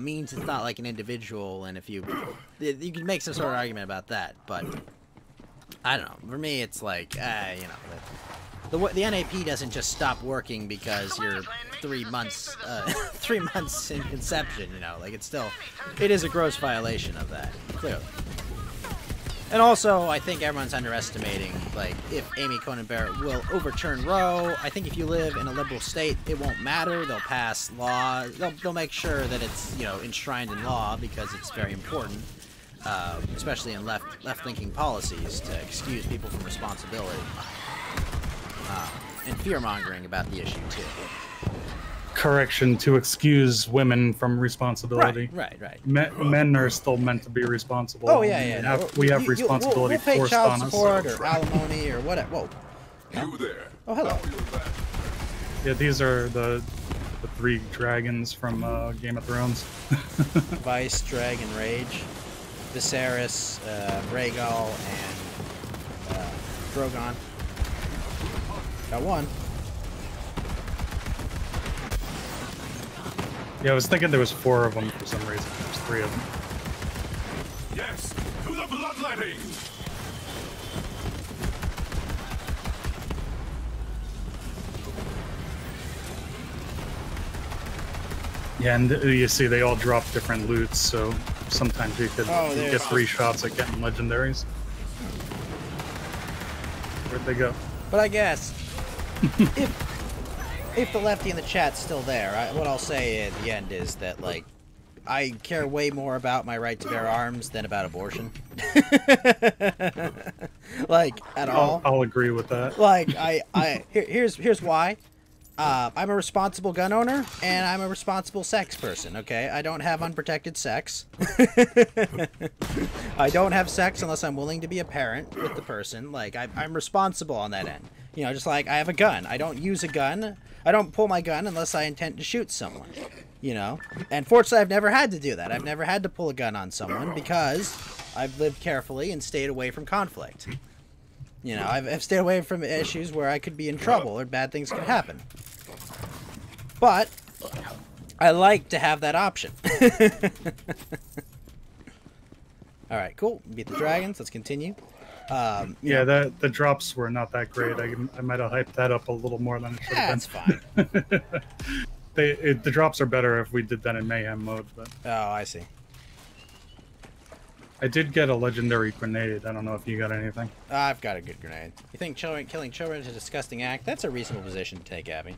means it's not, like, an individual, and if you can make some sort of argument about that, but I don't know. For me, it's like, you know, the NAP doesn't just stop working because you're 3 months, 3 months in conception, you know, like it is a gross violation of that, clearly. And also, I think everyone's underestimating, like, if Amy Coney Barrett will overturn Roe. I think if you live in a liberal state, it won't matter. They'll pass law. They'll make sure that it's, you know, enshrined in law because it's very important, especially in left-thinking policies, to excuse people from responsibility. And fear-mongering about the issue, too. Correction, to excuse women from responsibility. Right. Men are still meant to be responsible. Oh, yeah. We have responsibility we'll forced pay on child us. support or alimony or whatever. Whoa. You there. Oh, hello. Yeah, these are the 3 dragons from Game of Thrones. Vice, Dragon, Rage, Viserys, Rhaegal, and Drogon. Got one. Yeah, I was thinking there was 4 of them for some reason. There's 3 of them. Yes, to the bloodletting. Yeah, and you see they all drop different loots, so sometimes you could get 3 shots at getting legendaries. Where'd they go? But I guess if the lefty in the chat's still there, what I'll say at the end is that, like, I care way more about my right to bear arms than about abortion. Like, at all. I'll agree with that. Like, here's why. I'm a responsible gun owner, and I'm a responsible sex person, okay? I don't have unprotected sex. I don't have sex unless I'm willing to be a parent with the person. Like, I'm responsible on that end. You know, just like I have a gun. I don't use a gun. I don't pull my gun unless I intend to shoot someone. You know? And fortunately, I've never had to do that. I've never had to pull a gun on someone because I've lived carefully and stayed away from conflict. You know, I've stayed away from issues where I could be in trouble or bad things could happen. But I like to have that option. Alright, cool. Beat the dragons. Let's continue. Yeah, the drops were not that great. I might have hyped that up a little more than it should have been. That's fine. The drops are better if we did that in Mayhem mode. But Oh, I see. I did get a legendary grenade. I don't know if you got anything. I've got a good grenade. You think killing children is a disgusting act? That's a reasonable position to take, Abby.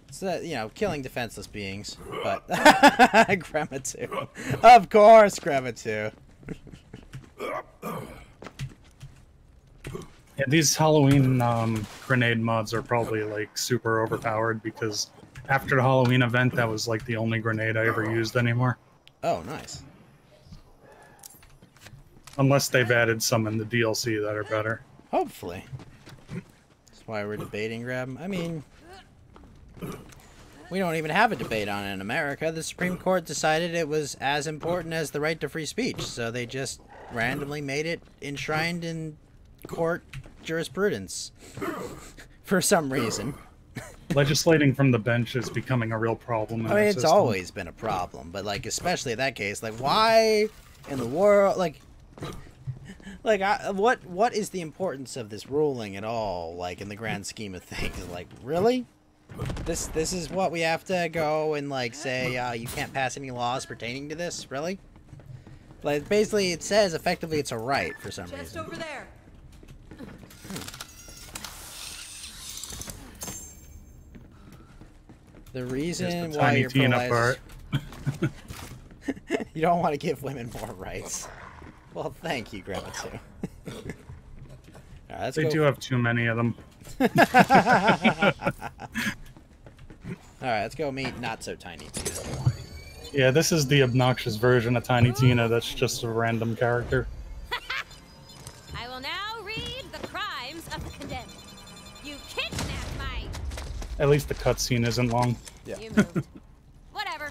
It's you know, killing defenseless beings, but Grandma 2. Of course, Grandma 2. Yeah, these Halloween grenade mods are probably like super overpowered because after the Halloween event, that was like the only grenade I ever used anymore. Oh, nice. Unless they've added some in the DLC that are better. Hopefully. That's why we're debating grab. I mean, we don't even have a debate on it in America. The Supreme Court decided it was as important as the right to free speech, so they just randomly made it enshrined in court jurisprudence for some reason. Legislating from the bench is becoming a real problem. I mean, it's always been a problem, but like, especially in that case, like, why in the world, like what is the importance of this ruling at all? Like, in the grand scheme of things, like, really? This is what we have to go and like say you can't pass any laws pertaining to this, really? Like, basically, it says effectively it's a right for some Just reason. over there. The reason Just a why tiny you're peanut pro-life part. you don't want to give women more rights. Well, thank you, Grandma 2. Alright, let's They go. do have too many of them. Alright, let's go meet Not So Tiny Tina. Yeah, this is the obnoxious version of Tiny Tina that's just a random character. I will now read the crimes of the condemned. You kidnapped my... At least the cutscene isn't long. Yeah. You moved. Whatever.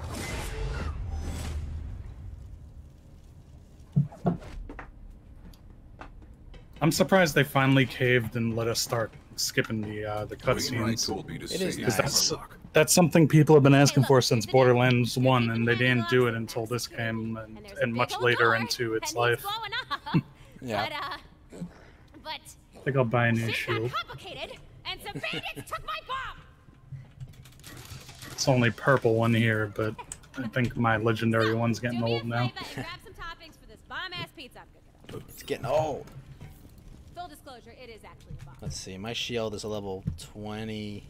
I'm surprised they finally caved and let us start skipping the cutscenes. It is Because that's something people have been asking for since Borderlands 1, and they didn't do it until this came and much later into its life. Yeah. But I think I'll buy a new shit shield. got complicated, and some bandits took my bomb. It's only purple one here, but I think my legendary one's getting Do me a old now. favor and grab some toppings for this bomb-ass pizza. I'm good. It's getting old. Full disclosure, it is actually a bomb. Let's see, my shield is a level 20,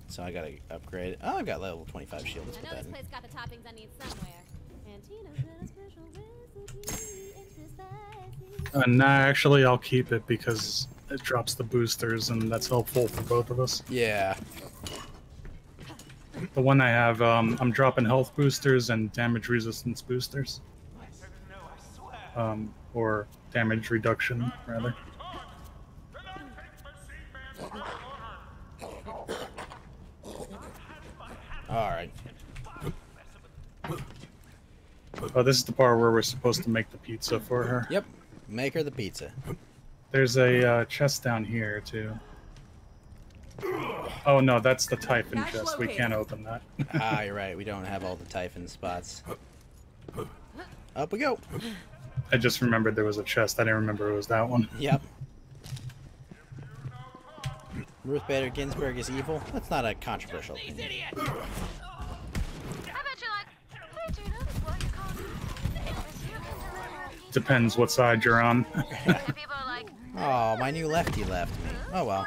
so I gotta upgrade it. Oh, I've got level 25 shield. Let's I put know that this in. place got the toppings I need somewhere. And Tina's got a special recipe, extra spicy. Nah, actually, I'll keep it because it drops the boosters, and that's helpful for both of us. Yeah. The one I have, I'm dropping health boosters and damage resistance boosters. Or damage reduction, rather. Alright. Oh, this is the part where we're supposed to make the pizza for her. Yep. Make her the pizza. There's a chest down here, too. Oh, no, that's the Typhon chest. We can't open that. Ah, you're right. We don't have all the Typhon spots. Up we go. I just remembered there was a chest. I didn't remember it was that one. Yep. Ruth Bader Ginsburg is evil? That's not a controversial opinion. I bet you like, hey Tina, this is what you call me. This you can deliver. Depends what side you're on. And people are like, Oh, my new lefty left me. Oh well.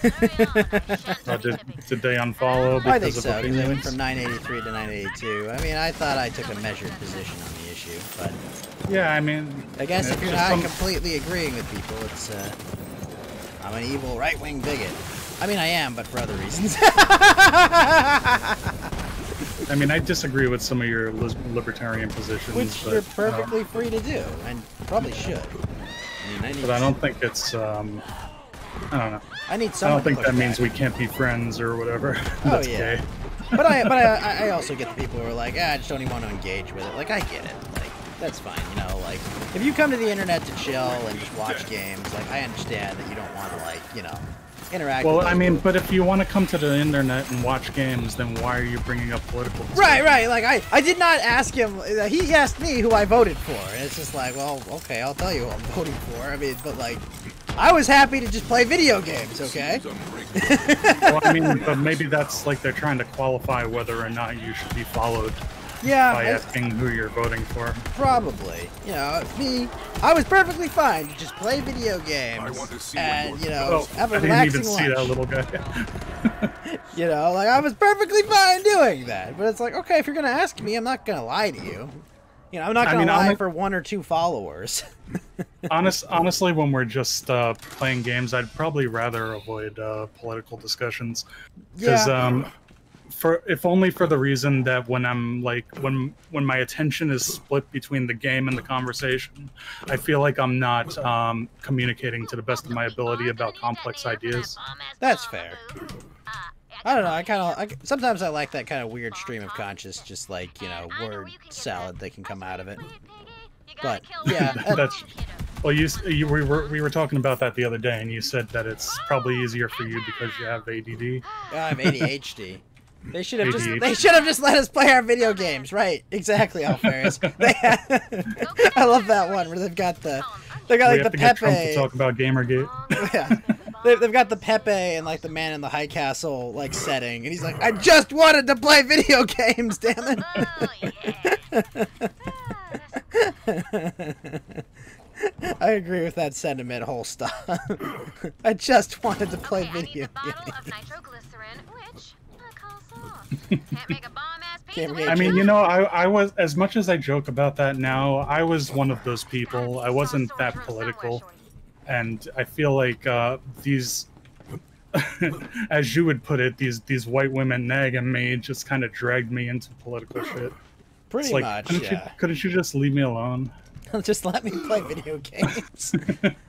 Oh, did they unfollow because I think of so, because they went opinions? from 983 to 982. I mean, I thought I took a measured position on the issue, but Yeah, I mean... I guess if it's you're just not completely agreeing with people, it's, I'm an evil right-wing bigot. I mean, I am, but for other reasons. I mean, I disagree with some of your libertarian positions, Which but, you're perfectly free to do, and probably should. I mean, but I don't think it's, I don't know. I need I someone don't think to push that means back. we can't be friends or whatever. Oh, That's yeah. gay. But I also get the people who are like, I just don't even want to engage with it. Like, I get it. Like, that's fine, you know, like, if you come to the internet to chill and just watch games, like, I understand that you don't want to, like, you know, interact Well, with I mean, people. but if you want to come to the internet and watch games, then why are you bringing up political discussion? Right, like, I did not ask him, he asked me who I voted for, and it's just like, well, okay, I'll tell you who I'm voting for, I mean, but, like, I was happy to just play video games, okay? Well, I mean, but maybe that's like they're trying to qualify whether or not you should be followed Yeah, by asking who you're voting for. probably. You know, me, I was perfectly fine to just play video games I want to see and, what you know, Oh, have a I didn't relaxing even lunch. see that little guy. You know, like, I was perfectly fine doing that. But it's like, okay, if you're going to ask me, I'm not going to lie to you. You know, I'm not going to lie for 1 or 2 followers. Honestly, when we're just playing games, I'd probably rather avoid political discussions. Because, if only for the reason that when I'm like, when my attention is split between the game and the conversation, I feel like I'm not communicating to the best of my ability about complex ideas. That's fair. I don't know, sometimes I like that kind of weird stream of conscious, just like, you know, word salad that can come out of it. But, yeah. Well, we were talking about that the other day, and you said that it's probably easier for you because you have ADD. I have ADHD. They should have just let us play our video games, right? Exactly, Alfaris. I love that one where they've got like We the have to get Trump to Pepe. talk about Gamergate. Yeah. They've got the Pepe and like the Man in the High Castle like setting, and he's like, I just wanted to play video games, damn it. I agree with that sentiment, whole stop. I just wanted to play video games. I mean, you know, I was, as much as I joke about that now, I was one of those people. I wasn't that political. And I feel like these as you would put it, these white women nagging me just kind of dragged me into political shit. Pretty It's like, much, couldn't you just leave me alone? Just let me play video games.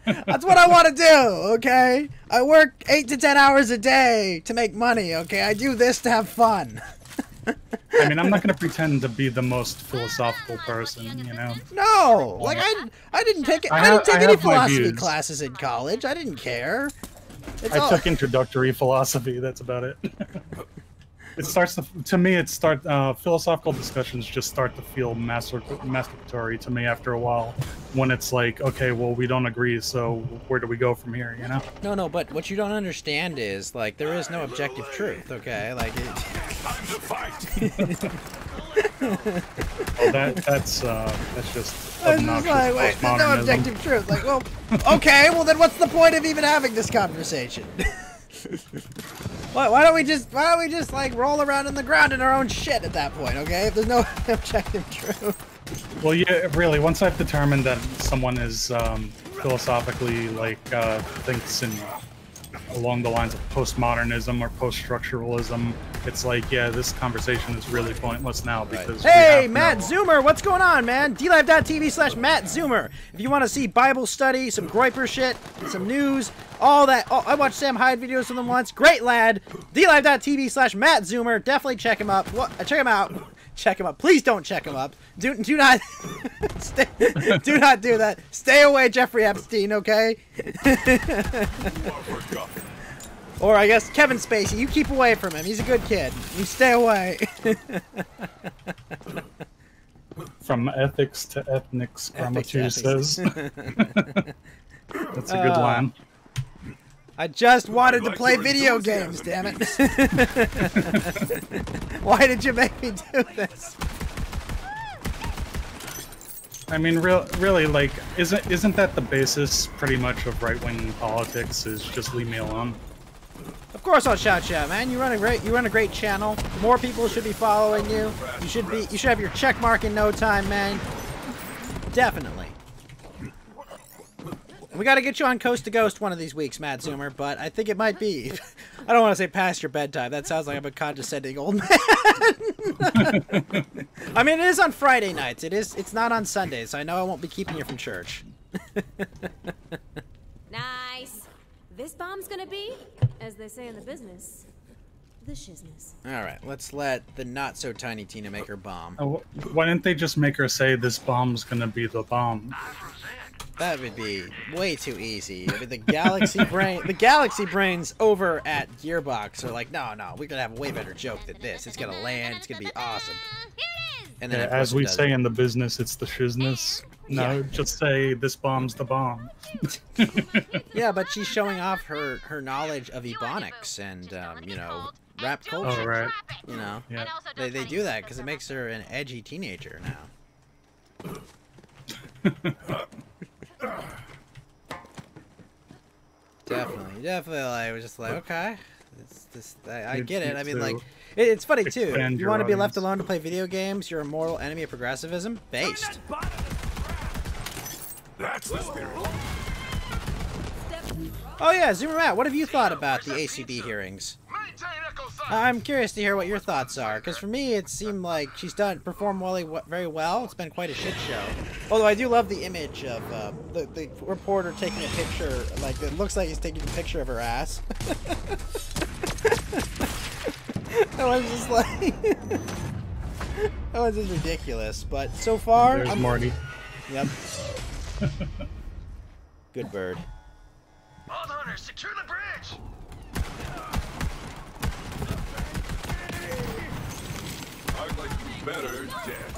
That's what I want to do, okay? I work 8 to 10 hours a day to make money, okay? I do this to have fun. I mean, I'm not gonna pretend to be the most philosophical person, you know. No, like I didn't take any philosophy classes in college. I didn't care. I took introductory philosophy. That's about it. It starts to me. Philosophical discussions just start to feel masturbatory to me after a while. When it's like, okay, well, we don't agree, so where do we go from here? You know? No, but what you don't understand is like there is no objective truth. Okay, like. Time to fight. Well, that's just I'm obnoxious just like, wait, there's no objective truth. Like, well, okay, well then what's the point of even having this conversation? Why don't we just like roll around in the ground in our own shit at that point, okay? If there's no objective truth. Well, yeah, really. Once I've determined that someone is philosophically like thinks along the lines of postmodernism or post-structuralism, it's like, yeah, this conversation is really pointless now because hey, Matt Zoomer, what's going on, man? DLive.tv/Matt Zoomer. If you want to see Bible study, some Groiper shit, some news, all that. Oh, I watched Sam Hyde videos with him once. Great lad. DLive.tv/Matt Zoomer. Definitely check him up. Check him out. Check him up. Please don't check him up. Do not do not do that. Stay away, Jeffrey Epstein, okay? Or I guess Kevin Spacey. You keep away from him. He's a good kid. You stay away. From ethics to ethnics, Grandma2 says. That's a good line. I just wanted to play video games, damn it. Why did you make me do this? I mean, really, like, isn't that the basis, pretty much, of right-wing politics? Is just leave me alone. Of course, I'll shout you out, man. You run a great channel. More people should be following you. You should have your check mark in no time, man. Definitely. We got to get you on Coast to Ghost one of these weeks, Matt Zoomer, but I think it might be. I don't want to say past your bedtime. That sounds like I'm a condescending old man. I mean, it is on Friday nights. It's not on Sundays, so I know I won't be keeping you from church. Nice. This bomb's gonna be, as they say in the business, the shizness. All right, let's let the not-so-tiny Tina make her bomb. Why didn't they just make her say this bomb's gonna be the bomb? That would be way too easy. I mean, the galaxy brains over at Gearbox are like, no, we're gonna have a way better joke than this. It's gonna land. It's gonna be awesome. And then as we say in the business, it's the shizness. No, just say this bomb's the bomb. Yeah, but she's showing off her knowledge of ebonics and you know, rap culture. Oh, right. You know, yeah. They do that because it makes her an edgy teenager now. Definitely. I was just like, okay, I get it. I mean, like, it's funny too. If you want to be left alone to play video games, you're a mortal enemy of progressivism. Based. That's the spirit. Oh yeah, Zoomer Matt, what have you thought about the ACB hearings? I'm curious to hear what your thoughts are, because for me it seemed like she's performed very well. It's been quite a shit show. Although I do love the image of the reporter taking a picture, like it looks like he's taking a picture of her ass. That was just like, that was just ridiculous. But so far, there's Marty. Yep. Good bird. All hunters, secure the bridge. I'd like to be better dead.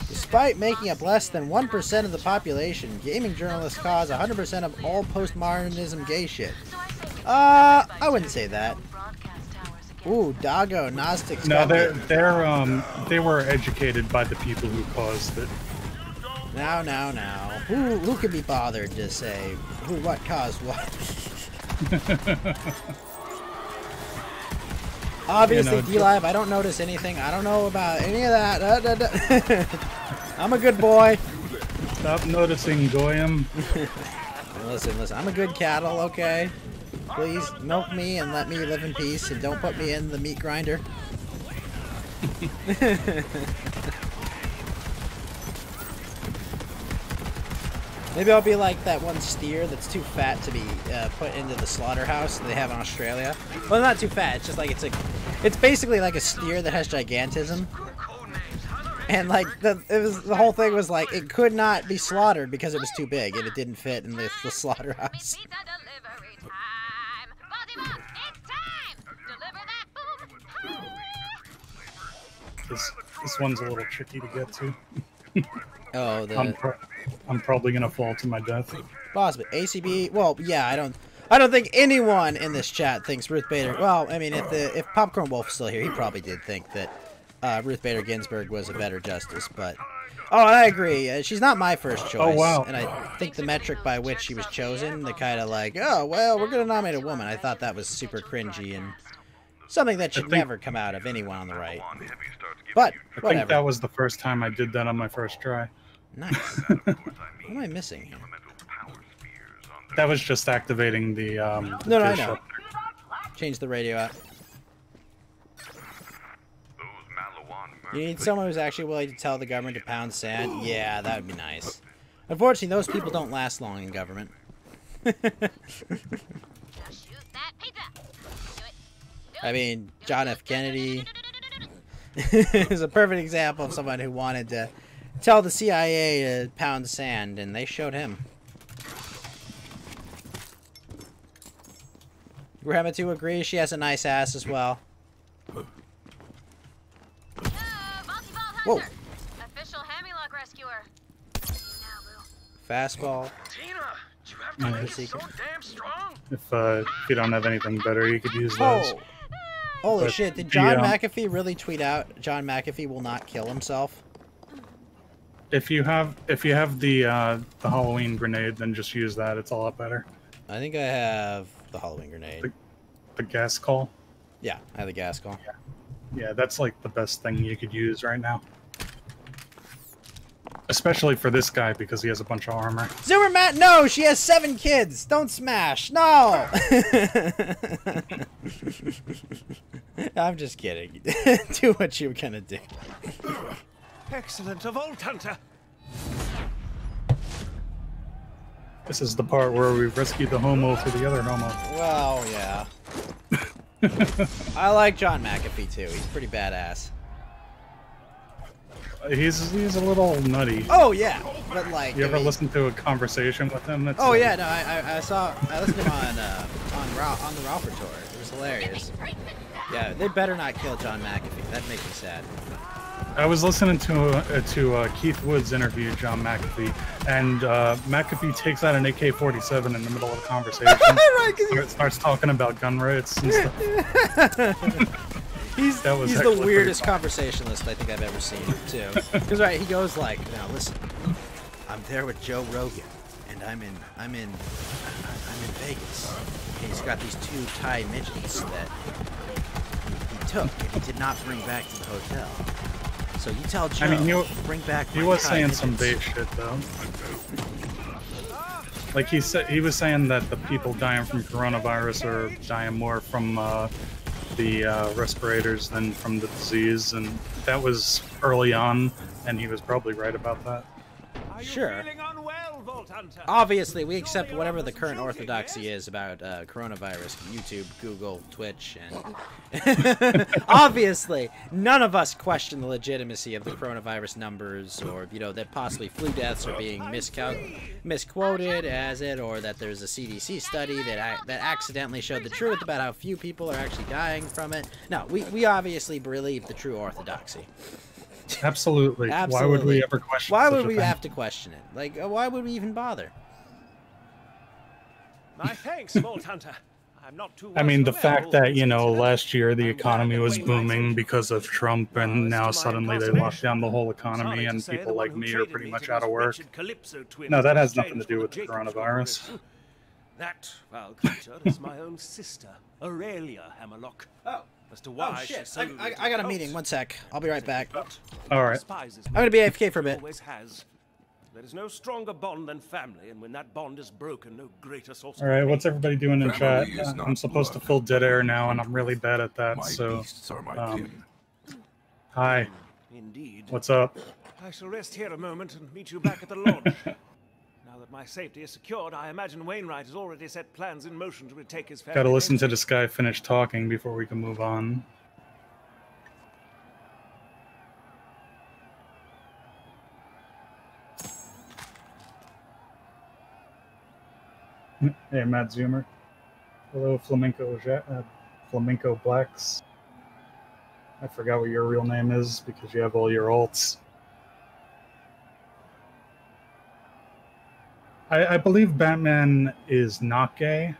Despite making up less than 1% of the population, gaming journalists cause 100% of all postmodernism gay shit. I wouldn't say that. Ooh, Doggo, Gnostics. No, they were educated by the people who caused it. Now. Who could be bothered to say what caused what? Obviously, you know, D-Live, I don't notice anything. I don't know about any of that. I'm a good boy. Stop noticing, Goyim. Listen, I'm a good cattle, okay? Please milk me and let me live in peace, and don't put me in the meat grinder. Maybe I'll be like that one steer that's too fat to be put into the slaughterhouse that they have in Australia. Well, not too fat. It's just like it's basically like a steer that has gigantism. And like the whole thing was like it could not be slaughtered because it was too big and it didn't fit in the slaughterhouse. This one's a little tricky to get to. Oh, I'm probably gonna fall to my death. Possibly. ACB. Well, yeah, I don't think anyone in this chat thinks Ruth Bader. Well, I mean, if Popcorn Wolf's still here, he probably did think that Ruth Bader Ginsburg was a better justice. But oh, I agree. She's not my first choice. Oh wow. And I think the metric by which she was chosen, the kind of like, oh well, we're gonna nominate a woman. I thought that was super cringy and something that should never come out of anyone on the right. But I whatever. think that was the first time I did that on my first try. Nice. What am I missing here? That was just activating the No, I know. Change the radio out. You need someone who's actually willing to tell the government to pound sand? Yeah, that would be nice. Unfortunately, those people don't last long in government. I mean, John F. Kennedy is a perfect example of someone who wanted to tell the CIA to pound sand, and they showed him. Grandma too agrees. She has a nice ass as well. Whoa. Official Hemilock rescuer. Fastball. If you don't have anything better, you could use those. Oh. Holy But shit, did John the, McAfee really tweet out John McAfee will not kill himself? If you have the Halloween grenade, then just use that. It's a lot better. I think I have the Halloween grenade. The gas call? Yeah, I have the gas call. Yeah, that's like the best thing you could use right now. Especially for this guy because he has a bunch of armor. Zimmerman, no, she has 7 kids. Don't smash. No. I'm just kidding. Do what you're gonna do. Excellent, a Vault Hunter. This is the part where we rescued the homo for the other homo. Well, yeah. I like John McAfee too. He's pretty badass. He's a little nutty. Oh yeah, but like. You ever listen to a conversation with him? Oh yeah, no, I listened to him on the Ralph tour. It was hilarious. Yeah, they better not kill John McAfee. That makes me sad. I was listening to Keith Wood's interview, John McAfee, and McAfee takes out an AK-47 in the middle of a conversation. Right, starts talking about gun rights and stuff. He's the weirdest conversationalist I think I've ever seen, too. Because right, he goes like, "Now listen, I'm there with Joe Rogan, and I'm in Vegas. And he's got these 2 Thai midgets that he took and he did not bring back to the hotel. So you tell Joe, bring back." He was saying some bait shit though. Like he was saying that the people dying from coronavirus are dying more from the respirators than from the disease, and that was early on, and he was probably right about that. Sure. Obviously, we accept whatever the current orthodoxy is about coronavirus, YouTube, Google, Twitch, and obviously, none of us question the legitimacy of the coronavirus numbers, or that possibly flu deaths are being misquoted as it, or that there's a CDC study that accidentally showed the truth about how few people are actually dying from it. No, we obviously believe the true orthodoxy. Absolutely. Absolutely. Why would we ever question? Why would we have to question it? Like, why would we even bother? My thanks, Vault Hunter. I'm not too. I mean, the fact that last year the economy was booming because of Trump, and now suddenly they locked down the whole economy, and people like me are pretty much out of work. No, that has nothing to do with the coronavirus. That foul creature is my own sister, Aurelia Hammerlock. As to why shit. I got a meeting. 1 sec. I'll be right back. All right. I'm going to be AFK for a bit. There is no stronger bond than family, and when that bond is broken, no greater source of All right, pain. what's everybody doing in chat? Family is not I'm supposed to blood. fill dead air now, and I'm really bad at that. My So, beasts are my kin. hi, Indeed. what's up? I shall rest here a moment and meet you back at the lodge. Now that my safety is secured, I imagine Wainwright has already set plans in motion to retake his family. Got to listen to this guy finish talking before we can move on. Hey, Matt Zoomer. Hello, Flamenco Blacks. I forgot what your real name is because you have all your alts. I believe Batman is not gay,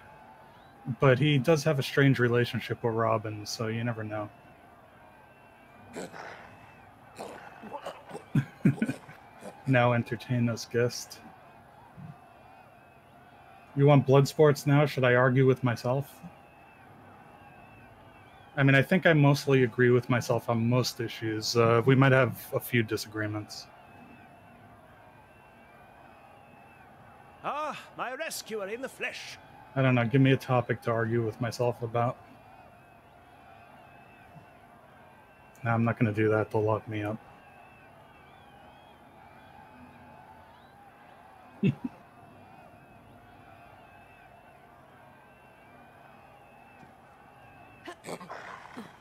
but he does have a strange relationship with Robin, so you never know. Now entertain us, guest. You want Bloodsports now? Should I argue with myself? I mean, I think I mostly agree with myself on most issues. We might have a few disagreements. Ah, my rescuer in the flesh. I don't know. Give me a topic to argue with myself about. No, I'm not going to do that. They'll lock me up.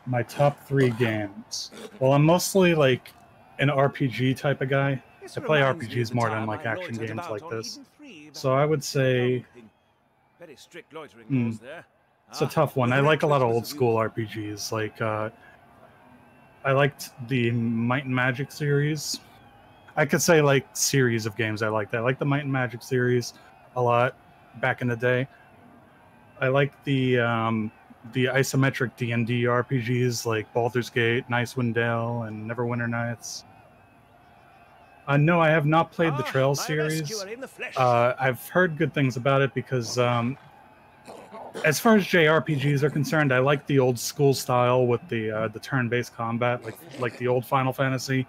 My top 3 games. Well, I'm mostly like an RPG type of guy. I play RPGs more than like action games like this. So I would say Very strict loitering laws there. it's a tough one. I like a lot of old school RPGs. Like I liked the Might and Magic series. I could say like series of games I liked. I like the Might and Magic series a lot back in the day. I like the isometric D&D RPGs like Baldur's Gate, Icewind Dale, and Neverwinter Nights. No, I have not played the Trails series. I've heard good things about it because, as far as JRPGs are concerned, I like the old school style with the turn-based combat, like the old Final Fantasy.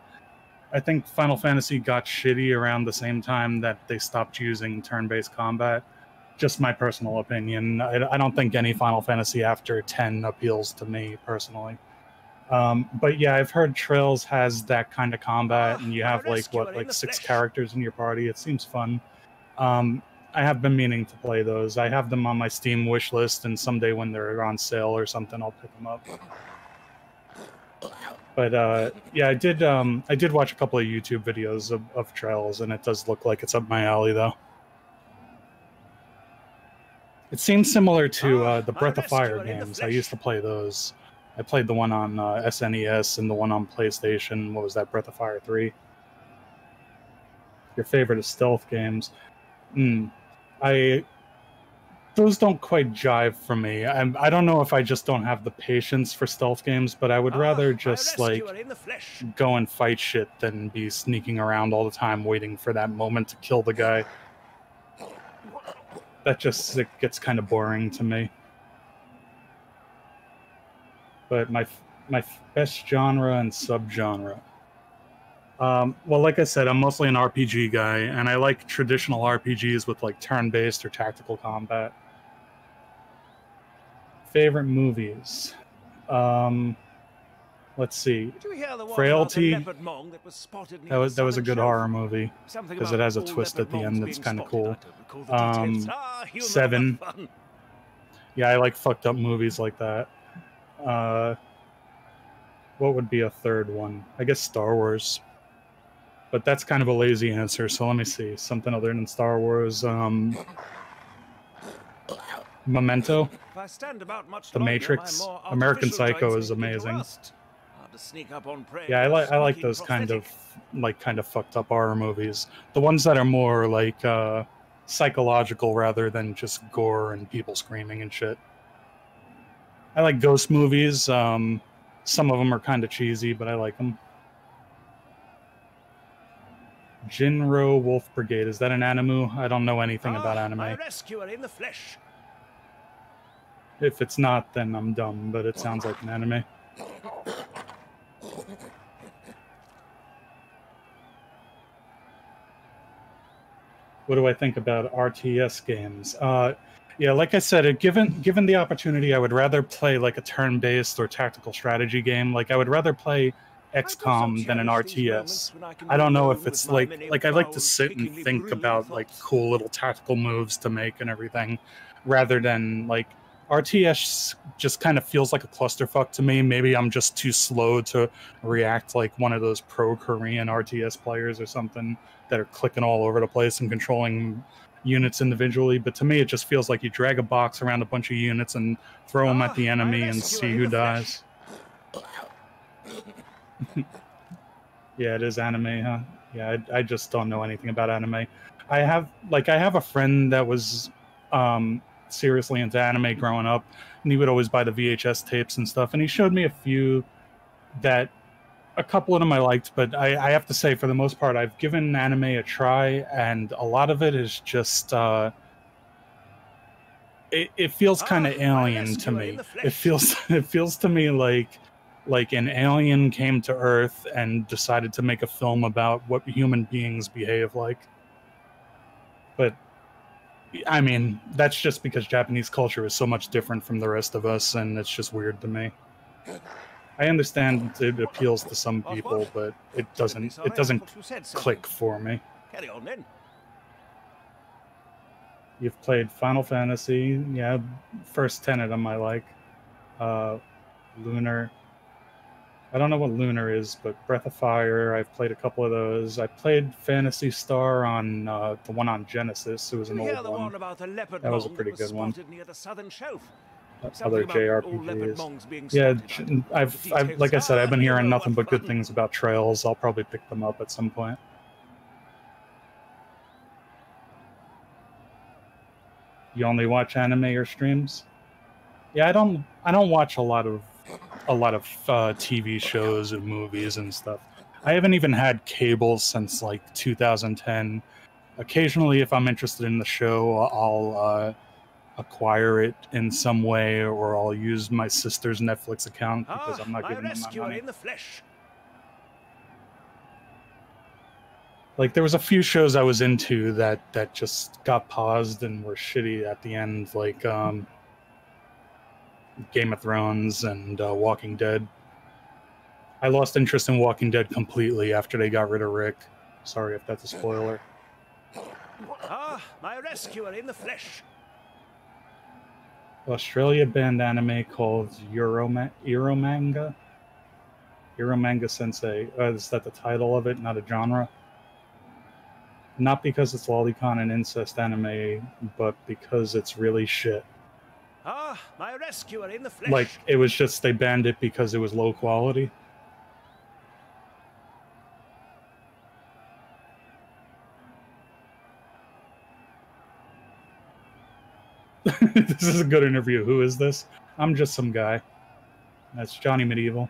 I think Final Fantasy got shitty around the same time that they stopped using turn-based combat. Just my personal opinion. I don't think any Final Fantasy after 10 appeals to me personally. But yeah, I've heard Trails has that kind of combat, and you have like 6 characters in your party. It seems fun. I have been meaning to play those. I have them on my Steam wish list, and someday when they're on sale or something, I'll pick them up. But yeah, I did watch a couple of YouTube videos of Trails, and it does look like it's up my alley though. It seems similar to the Breath of Fire games. I used to play those. I played the one on SNES and the one on PlayStation. What was that, Breath of Fire 3? Your favorite is stealth games. Those don't quite jive for me. I don't know if I just don't have the patience for stealth games, but I would rather just like go and fight shit than be sneaking around all the time waiting for that moment to kill the guy. That just gets kind of boring to me. But my best genre and subgenre. Well, like I said, I'm mostly an RPG guy, and I like traditional RPGs with like turn-based or tactical combat. Favorite movies. Let's see. Frailty. That was a good horror movie because it has a twist at the end that's kind of cool. 7. Yeah, I like fucked up movies like that. What would be a third one? I guess Star Wars. But that's kind of a lazy answer, so let me see. Something other than Star Wars. Memento. The Matrix. American Psycho is amazing. Yeah, I like those kind of fucked up horror movies. The ones that are more like psychological rather than just gore and people screaming and shit. I like ghost movies. Some of them are kind of cheesy, but I like them. Jinro Wolf Brigade. Is that an anime? I don't know anything about anime. If it's not, then I'm dumb, but it sounds like an anime. What do I think about RTS games? Yeah, like I said, given the opportunity, I would rather play like a turn-based or tactical strategy game. Like I would rather play XCOM than an RTS. I don't know if it's like I like to sit and think about like cool little tactical moves to make and everything, rather than like RTS just kind of feels like a clusterfuck to me. Maybe I'm just too slow to react like one of those pro Korean RTS players or something that are clicking all over the place and controlling units individually, but to me it just feels like you drag a box around a bunch of units and throw them at the enemy and see who dies. Yeah, it is anime, huh? Yeah, I just don't know anything about anime. I have a friend that was seriously into anime growing up, and he would always buy the VHS tapes and stuff, and he showed me a few that a couple of them I liked, but I have to say, for the most part, I've given anime a try, and a lot of it is just it feels kind of alien to me. It feels to me like an alien came to Earth and decided to make a film about what human beings behave like. But I mean, that's just because Japanese culture is so much different from the rest of us, and it's just weird to me. I understand it appeals to some people, but it doesn't click for me. Carry on then. You've played Final Fantasy, yeah, first 10 of them I like. Lunar. I don't know what Lunar is, but Breath of Fire, I've played a couple of those. I played Phantasy Star on the one on Genesis. It was an old one. That was a pretty good one. Other JRPGs. Yeah, I've like I said, I've been hearing nothing but good things about Trails. I'll probably pick them up at some point. You only watch anime or streams? Yeah, I don't watch a lot of TV shows and movies and stuff. I haven't even had cable since like 2010. Occasionally, if I'm interested in the show, I'll acquire it in some way, or I'll use my sister's Netflix account because I'm not giving them my money. Like, there was a few shows I was into that just got paused and were shitty at the end, like Game of Thrones and Walking Dead. I lost interest in Walking Dead completely after they got rid of Rick. Sorry if that's a spoiler. My rescuer in the flesh. Australia banned anime called Euromanga? Euromanga Sensei. Is that the title of it, not a genre? Not because it's lolicon and incest anime, but because it's really shit. My rescuer in the flesh. Like, it was just, they banned it because it was low quality. This is a good interview. Who is this? I'm just some guy. That's Johnny Medieval.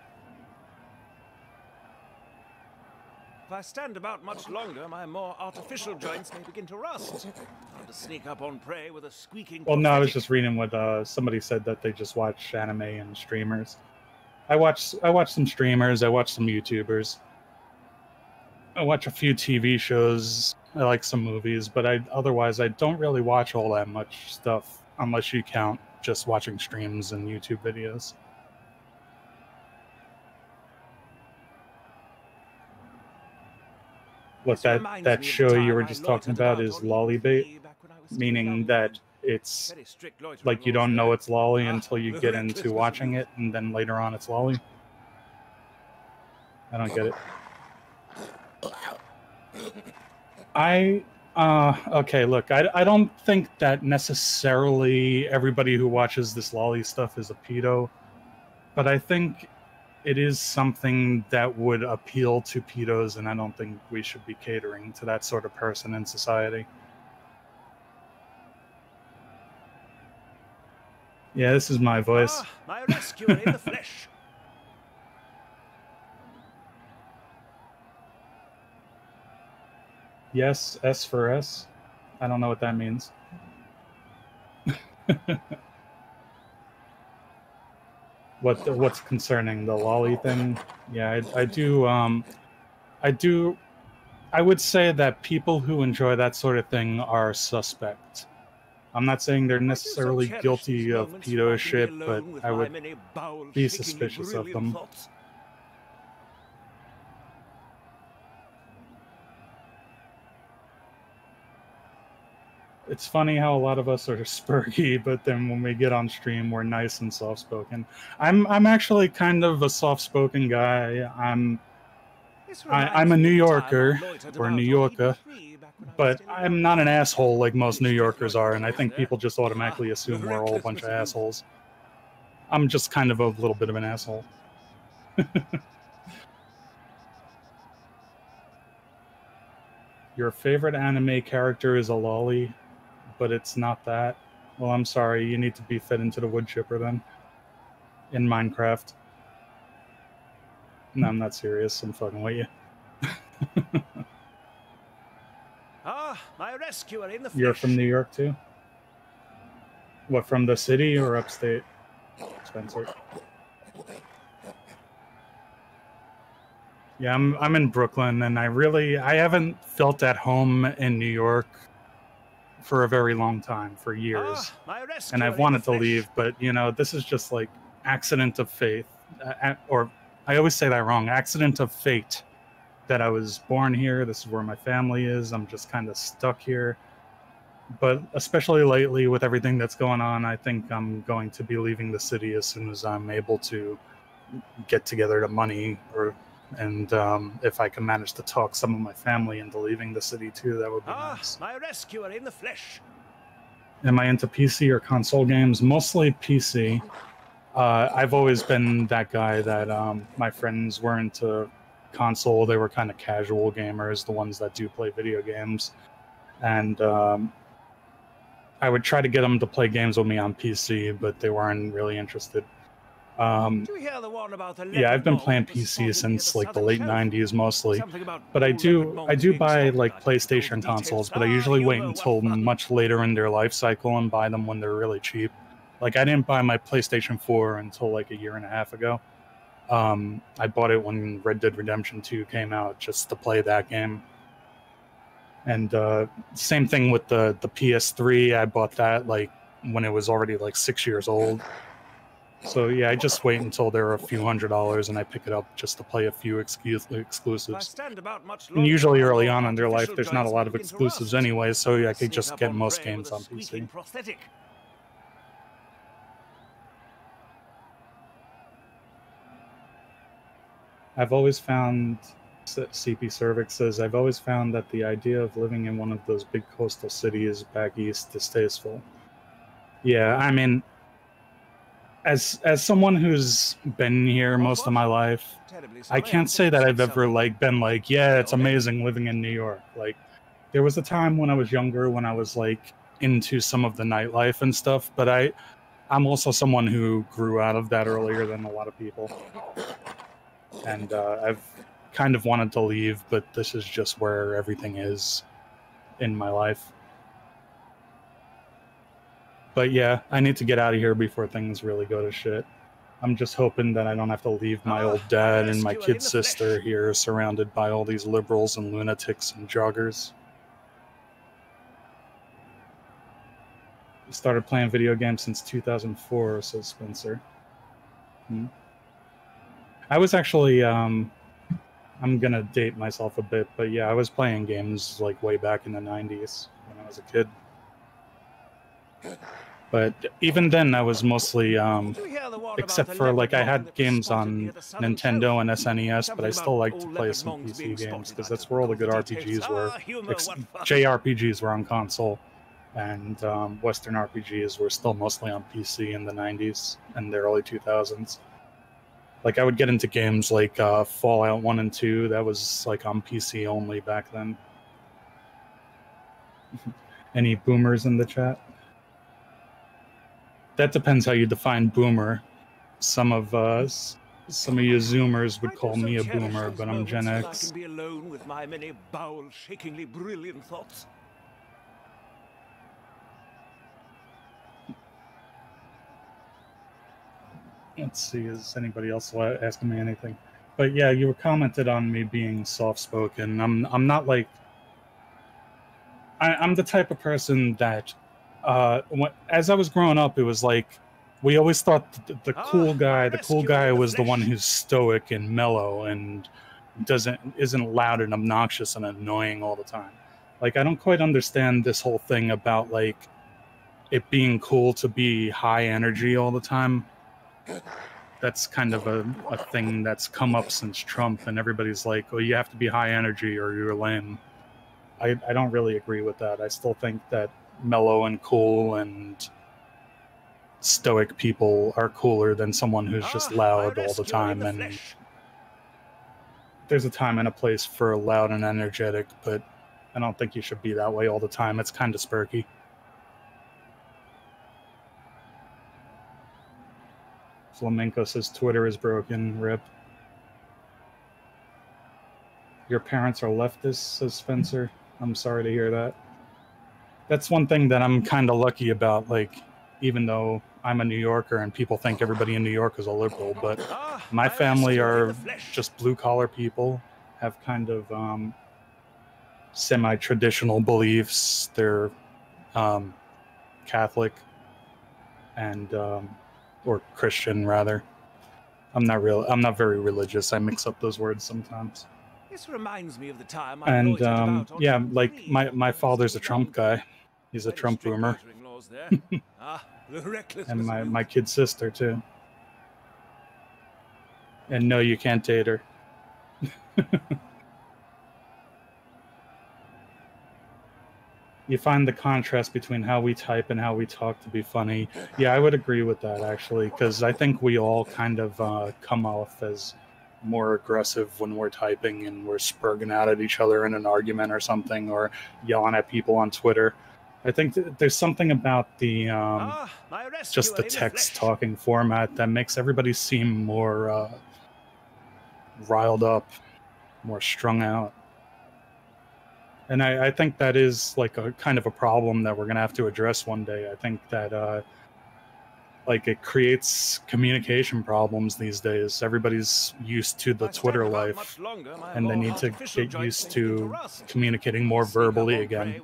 If I stand about much longer, my more artificial joints may begin to rust. Time to sneak up on prey with a squeaking. Well, no, I was just reading what somebody said, that they just watch anime and streamers. I watch some streamers. I watch some YouTubers. I watch a few TV shows. I like some movies, but otherwise I don't really watch all that much stuff unless you count just watching streams and YouTube videos. What that show you were just talking about is lollybait, meaning that it's like you don't know it's lolly until you get into watching it, and then later on it's lolly. I don't get it. Okay, look, I don't think that necessarily everybody who watches this lolly stuff is a pedo, but I think it is something that would appeal to pedos, and I don't think we should be catering to that sort of person in society. Yeah, this is my voice. My rescuer in the flesh. Yes, S for S. I don't know what that means. What's concerning the lolly thing? Yeah, I do I would say that people who enjoy that sort of thing are suspect. I'm not saying they're necessarily guilty of pedo shit, but I would be suspicious of them. It's funny how a lot of us are spurgy, but then when we get on stream, we're nice and soft-spoken. I'm actually kind of a soft-spoken guy. I'm a New Yorker, or a New Yorker, but I'm not an asshole like most New Yorkers are, and I think people just automatically assume we're all a bunch of assholes. I'm just kind of a little bit of an asshole. Your favorite anime character is a lolly, but it's not that. Well, I'm sorry, you need to be fed into the wood chipper then. In Minecraft. No, I'm not serious. I'm fucking with you. My rescuer in the You're flesh. from New York too? What, from the city or upstate, Spencer? Yeah, I'm in Brooklyn, and I haven't felt at home in New York for a very long time, for years. And I've wanted to leave, but, you know, this is just like accident of faith. Or, I always say that wrong, accident of fate. That I was born here, this is where my family is, I'm just kind of stuck here. But especially lately with everything that's going on, I think I'm going to be leaving the city as soon as I'm able to get together the money, and if I can manage to talk some of my family into leaving the city too, that would be nice. My rescuer in the flesh. Am I into PC or console games? Mostly PC. I've always been that guy that my friends were into console. They were kind of casual gamers, the ones that do play video games. And I would try to get them to play games with me on PC, but they weren't really interested. Yeah, I've been playing PC since like the late 90s mostly, but I do buy like PlayStation consoles, but I usually wait until much later in their life cycle and buy them when they're really cheap. Like I didn't buy my PlayStation 4 until like a year and a half ago. I bought it when Red Dead Redemption 2 came out just to play that game. And same thing with the PS3. I bought that like when it was already like 6 years old. So yeah, I just wait until they're a few $100s and I pick it up just to play a few exclusives. And usually early on in their life, there's not a lot of exclusives anyway, so I could just get most games on PC. I've always found, CP Cervix says, I've always found that the idea of living in one of those big coastal cities back east distasteful. Yeah, I mean, as someone who's been here most of my life, I can't say that I've ever like been like, yeah, it's amazing living in New York. Like, there was a time when I was younger when I was like into some of the nightlife and stuff, but I'm also someone who grew out of that earlier than a lot of people. And I've kind of wanted to leave, but this is just where everything is in my life. But yeah, I need to get out of here before things really go to shit. I'm just hoping that I don't have to leave my old dad and my kid sister here surrounded by all these liberals and lunatics and joggers. I started playing video games since 2004, says Spencer. I was actually, I'm gonna date myself a bit, but yeah, I was playing games like way back in the 90s when I was a kid. But even then, I was mostly, except for like I had games on Nintendo and SNES, but I still like to play some PC games because that's where all the good RPGs were. JRPGs were on console, and Western RPGs were still mostly on PC in the 90s and the early 2000s. Like I would get into games like Fallout 1 and 2, that was like on PC only back then. Any boomers in the chat? That depends how you define boomer. Some of you Zoomers would call me a boomer, but I'm Gen X. I can be alone with my many bowel-shakingly brilliant thoughts. Let's see, is anybody else asking me anything? But yeah, you commented on me being soft-spoken. I'm not like... I'm the type of person that, as I was growing up, it was like, we always thought the cool guy was the one who's stoic and mellow and isn't loud and obnoxious and annoying all the time. Like, I don't quite understand this whole thing about, like, it being cool to be high energy all the time. That's kind of a thing that's come up since Trump, and everybody's like, oh, you have to be high energy or you're lame. I don't really agree with that. I still think that mellow and cool and stoic people are cooler than someone who's just loud all the time. And there's a time and a place for loud and energetic, but I don't think you should be that way all the time. It's kind of spurky. Flamenco says Twitter is broken. Rip. Your parents are leftists, says Spencer. I'm sorry to hear that. That's one thing that I'm kind of lucky about, like, even though I'm a New Yorker and people think everybody in New York is a liberal, but my family are just blue-collar people, have kind of semi-traditional beliefs. They're Catholic and or Christian, rather. I'm not very religious. I mix up those words sometimes. This reminds me of the time and yeah, like my father's a Trump guy. He's a Trump boomer. And my kid's sister too. And no, you can't date her. You find the contrast between how we type and how we talk to be funny. Yeah, I would agree with that, actually, because I think we all kind of come off as more aggressive when we're typing and we're spurging out at each other in an argument or something, or yelling at people on Twitter. I think there's something about the just the text talking format that makes everybody seem more riled up, more strung out. And I think that is like a kind of a problem that we're going to have to address one day. I think that like it creates communication problems these days. Everybody's used to the Twitter life, and they need to get used to communicating more verbally again.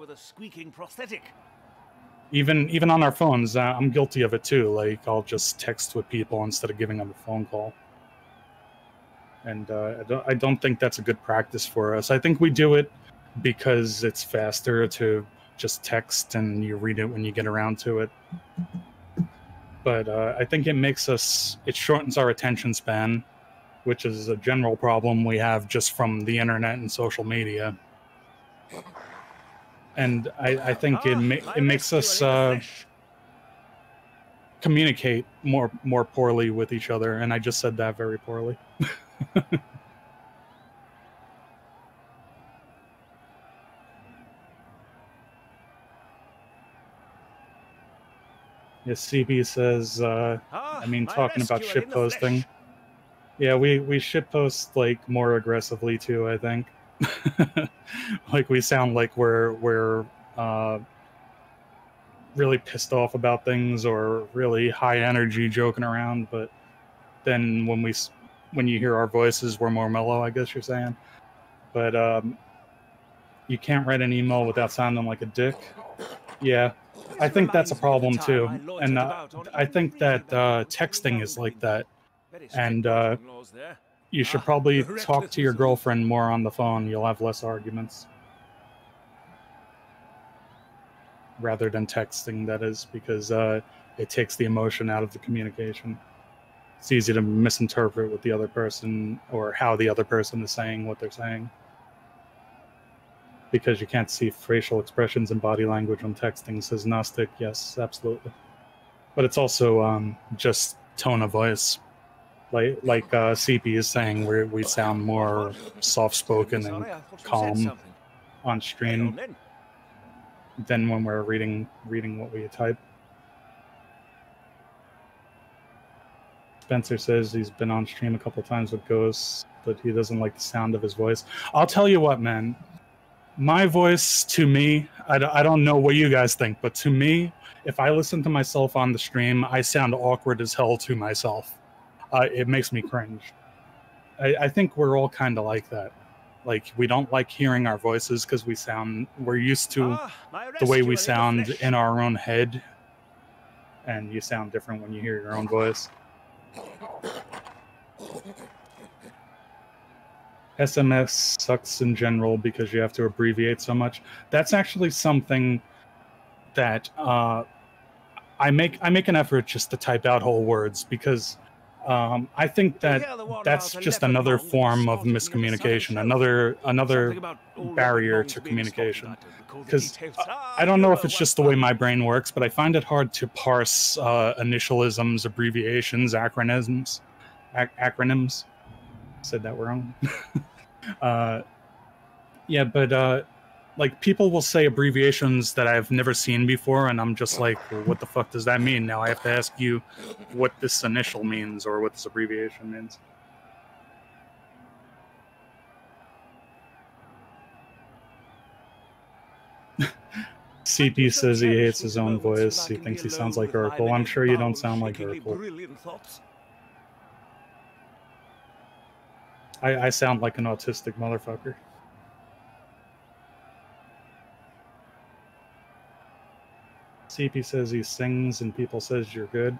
Even on our phones, I'm guilty of it too. Like, I'll just text with people instead of giving them a phone call. And I don't think that's a good practice for us. I think we do it because it's faster to just text and you read it when you get around to it. But I think it shortens our attention span, which is a general problem we have just from the internet and social media. And I think it makes us communicate more poorly with each other, and I just said that very poorly. Yes, CB says, I mean, talking about shitposting. Yeah, we shitpost, like, more aggressively, too, I think. Like, we sound like we're really pissed off about things or really high energy joking around, but then when you hear our voices, we're more mellow, I guess you're saying. But you can't write an email without sounding like a dick. Yeah. I think that's a problem too, and I think that texting is like that, and you should probably talk to your girlfriend more on the phone. You'll have less arguments, rather than texting, that is, because it takes the emotion out of the communication. It's easy to misinterpret what the other person, or how the other person is saying what they're saying, because you can't see facial expressions and body language when texting, says Gnostic. Yes, absolutely. But it's also just tone of voice. Like CP is saying, we sound more soft-spoken and calm on stream than when we're reading what we type. Spencer says he's been on stream a couple times with Ghosts, but he doesn't like the sound of his voice. I'll tell you what, man. My voice, to me, I don't know what you guys think, but to me, if I listen to myself on the stream, I sound awkward as hell to myself. It makes me cringe. I think we're all kind of like that. Like, we don't like hearing our voices because we're used to the way we sound in our own head, and you sound different when you hear your own voice. SMS sucks in general because you have to abbreviate so much. That's actually something that I make an effort just to type out whole words, because I think that that's just another form of miscommunication, another barrier to communication. Because I don't know if it's just the way my brain works, but I find it hard to parse initialisms, abbreviations, acronyms. Acronyms. Said that wrong. Yeah, but like, people will say abbreviations that I've never seen before, and I'm just like, well, what the fuck does that mean? Now I have to ask you what this initial means or what this abbreviation means. CP says he hates his own voice. He thinks he sounds like Urkel. I'm sure you don't sound like Urkel. I sound like an autistic motherfucker. CP says he sings and people says you're good.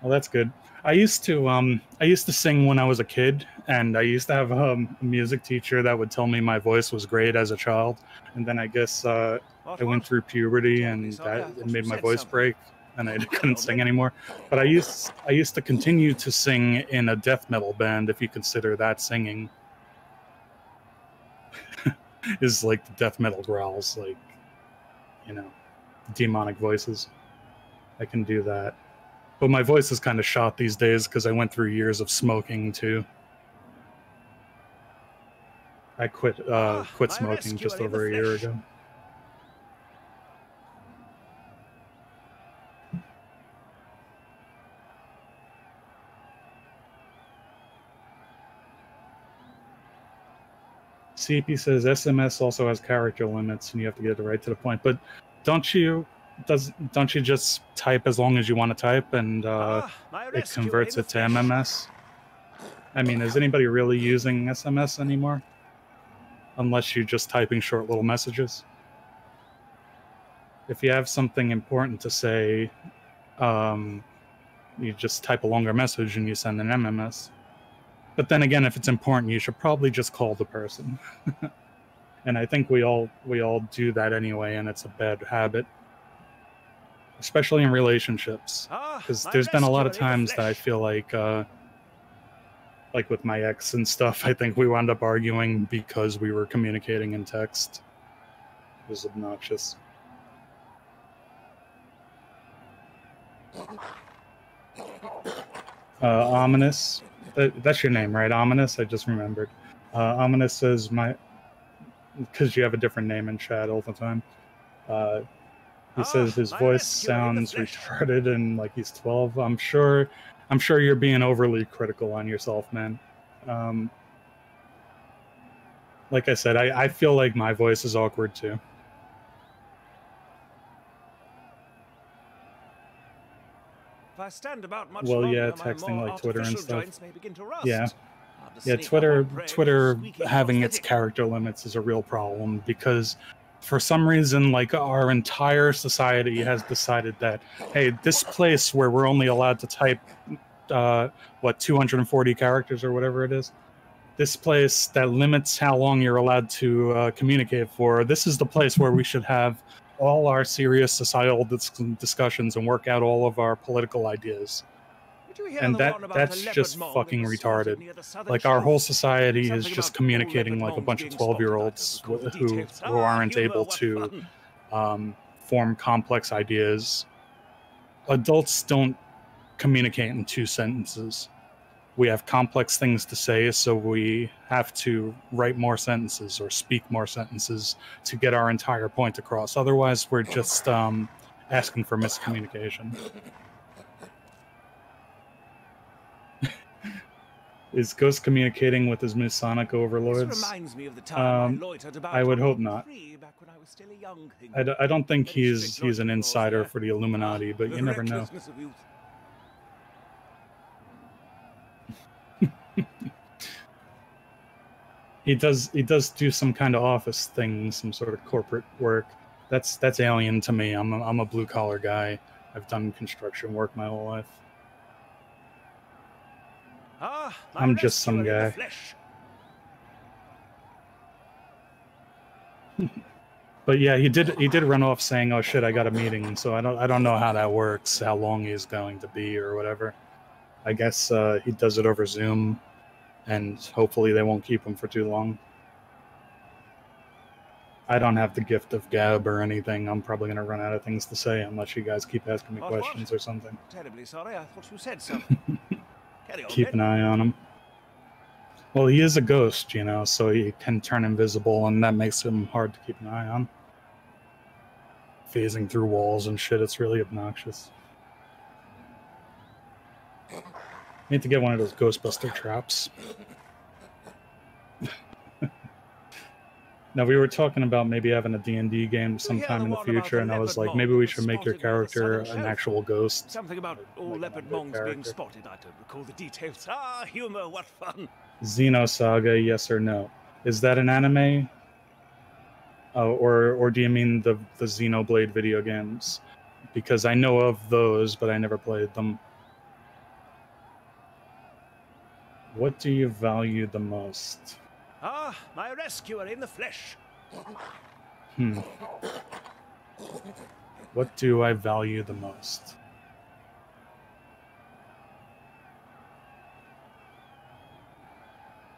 Well, that's good. I used to sing when I was a kid, and I used to have a music teacher that would tell me my voice was great as a child, and then I guess I went through puberty and it made my voice break, and I couldn't sing anymore. But I used to continue to sing in a death metal band, if you consider that singing. Is like the death metal growls, like, you know, demonic voices. I can do that. But my voice is kind of shot these days because I went through years of smoking too. I quit smoking just over a year ago. CP says SMS also has character limits and you have to get it right to the point. But don't you just type as long as you want to type, and it converts it to MMS? I mean, is anybody really using SMS anymore? Unless you're just typing short little messages. If you have something important to say, you just type a longer message and you send an MMS. But then again, if it's important, you should probably just call the person. And I think we all do that anyway, and it's a bad habit. Especially in relationships, because there's been a lot of times that I feel like with my ex and stuff, I think we wound up arguing because we were communicating in text. It was obnoxious. Ominous. That's your name, right? Ominous? I just remembered. Ominous says because you have a different name in chat all the time. He says his voice sounds retarded and like he's 12. I'm sure you're being overly critical on yourself, man. Like I said, I feel like my voice is awkward too. If I stand about much well, longer, yeah, texting like Twitter and stuff. Yeah. Yeah, Twitter having its character limits is a real problem, because for some reason, like, our entire society has decided that, hey, this place where we're only allowed to type 240 characters or whatever it is, this place that limits how long you're allowed to communicate for, this is the place where we should have all our serious societal discussions and work out all of our political ideas. And that's just fucking retarded. Like, our whole society is just communicating like a bunch of 12-year-olds who aren't able to form complex ideas. Adults don't communicate in 2 sentences. We have complex things to say, so we have to write more sentences or speak more sentences to get our entire point across. Otherwise, we're just asking for miscommunication. Is Ghost communicating with his Masonic overlords? I would hope not. I don't think he's an insider for the Illuminati, but you never know. He does do some kind of office thing, some sort of corporate work. That's alien to me. I'm a blue collar guy. I've done construction work my whole life. I'm just some guy. But yeah, he did run off saying, "Oh shit, I got a meeting." So I don't know how that works, how long he's going to be or whatever. I guess he does it over Zoom, and hopefully they won't keep him for too long. I don't have the gift of gab or anything. I'm probably gonna run out of things to say unless you guys keep asking me questions or something. Terribly sorry. I thought you said so. Carry on, Keep Ben. an eye on him. Well, he is a ghost, you know, so he can turn invisible, and that makes him hard to keep an eye on. Phasing through walls and shit, it's really obnoxious. Need to get one of those Ghostbuster traps. Now, we were talking about maybe having a D&D game sometime in the future, and I was like, maybe we should make your character an actual ghost. Something about all leopard mongs being spotted. I don't recall the details. Ah, humor, what fun! Xenosaga, yes or no? Is that an anime? Or do you mean the Xenoblade video games? Because I know of those, but I never played them. What do you value the most? Ah, my rescuer in the flesh. What do I value the most?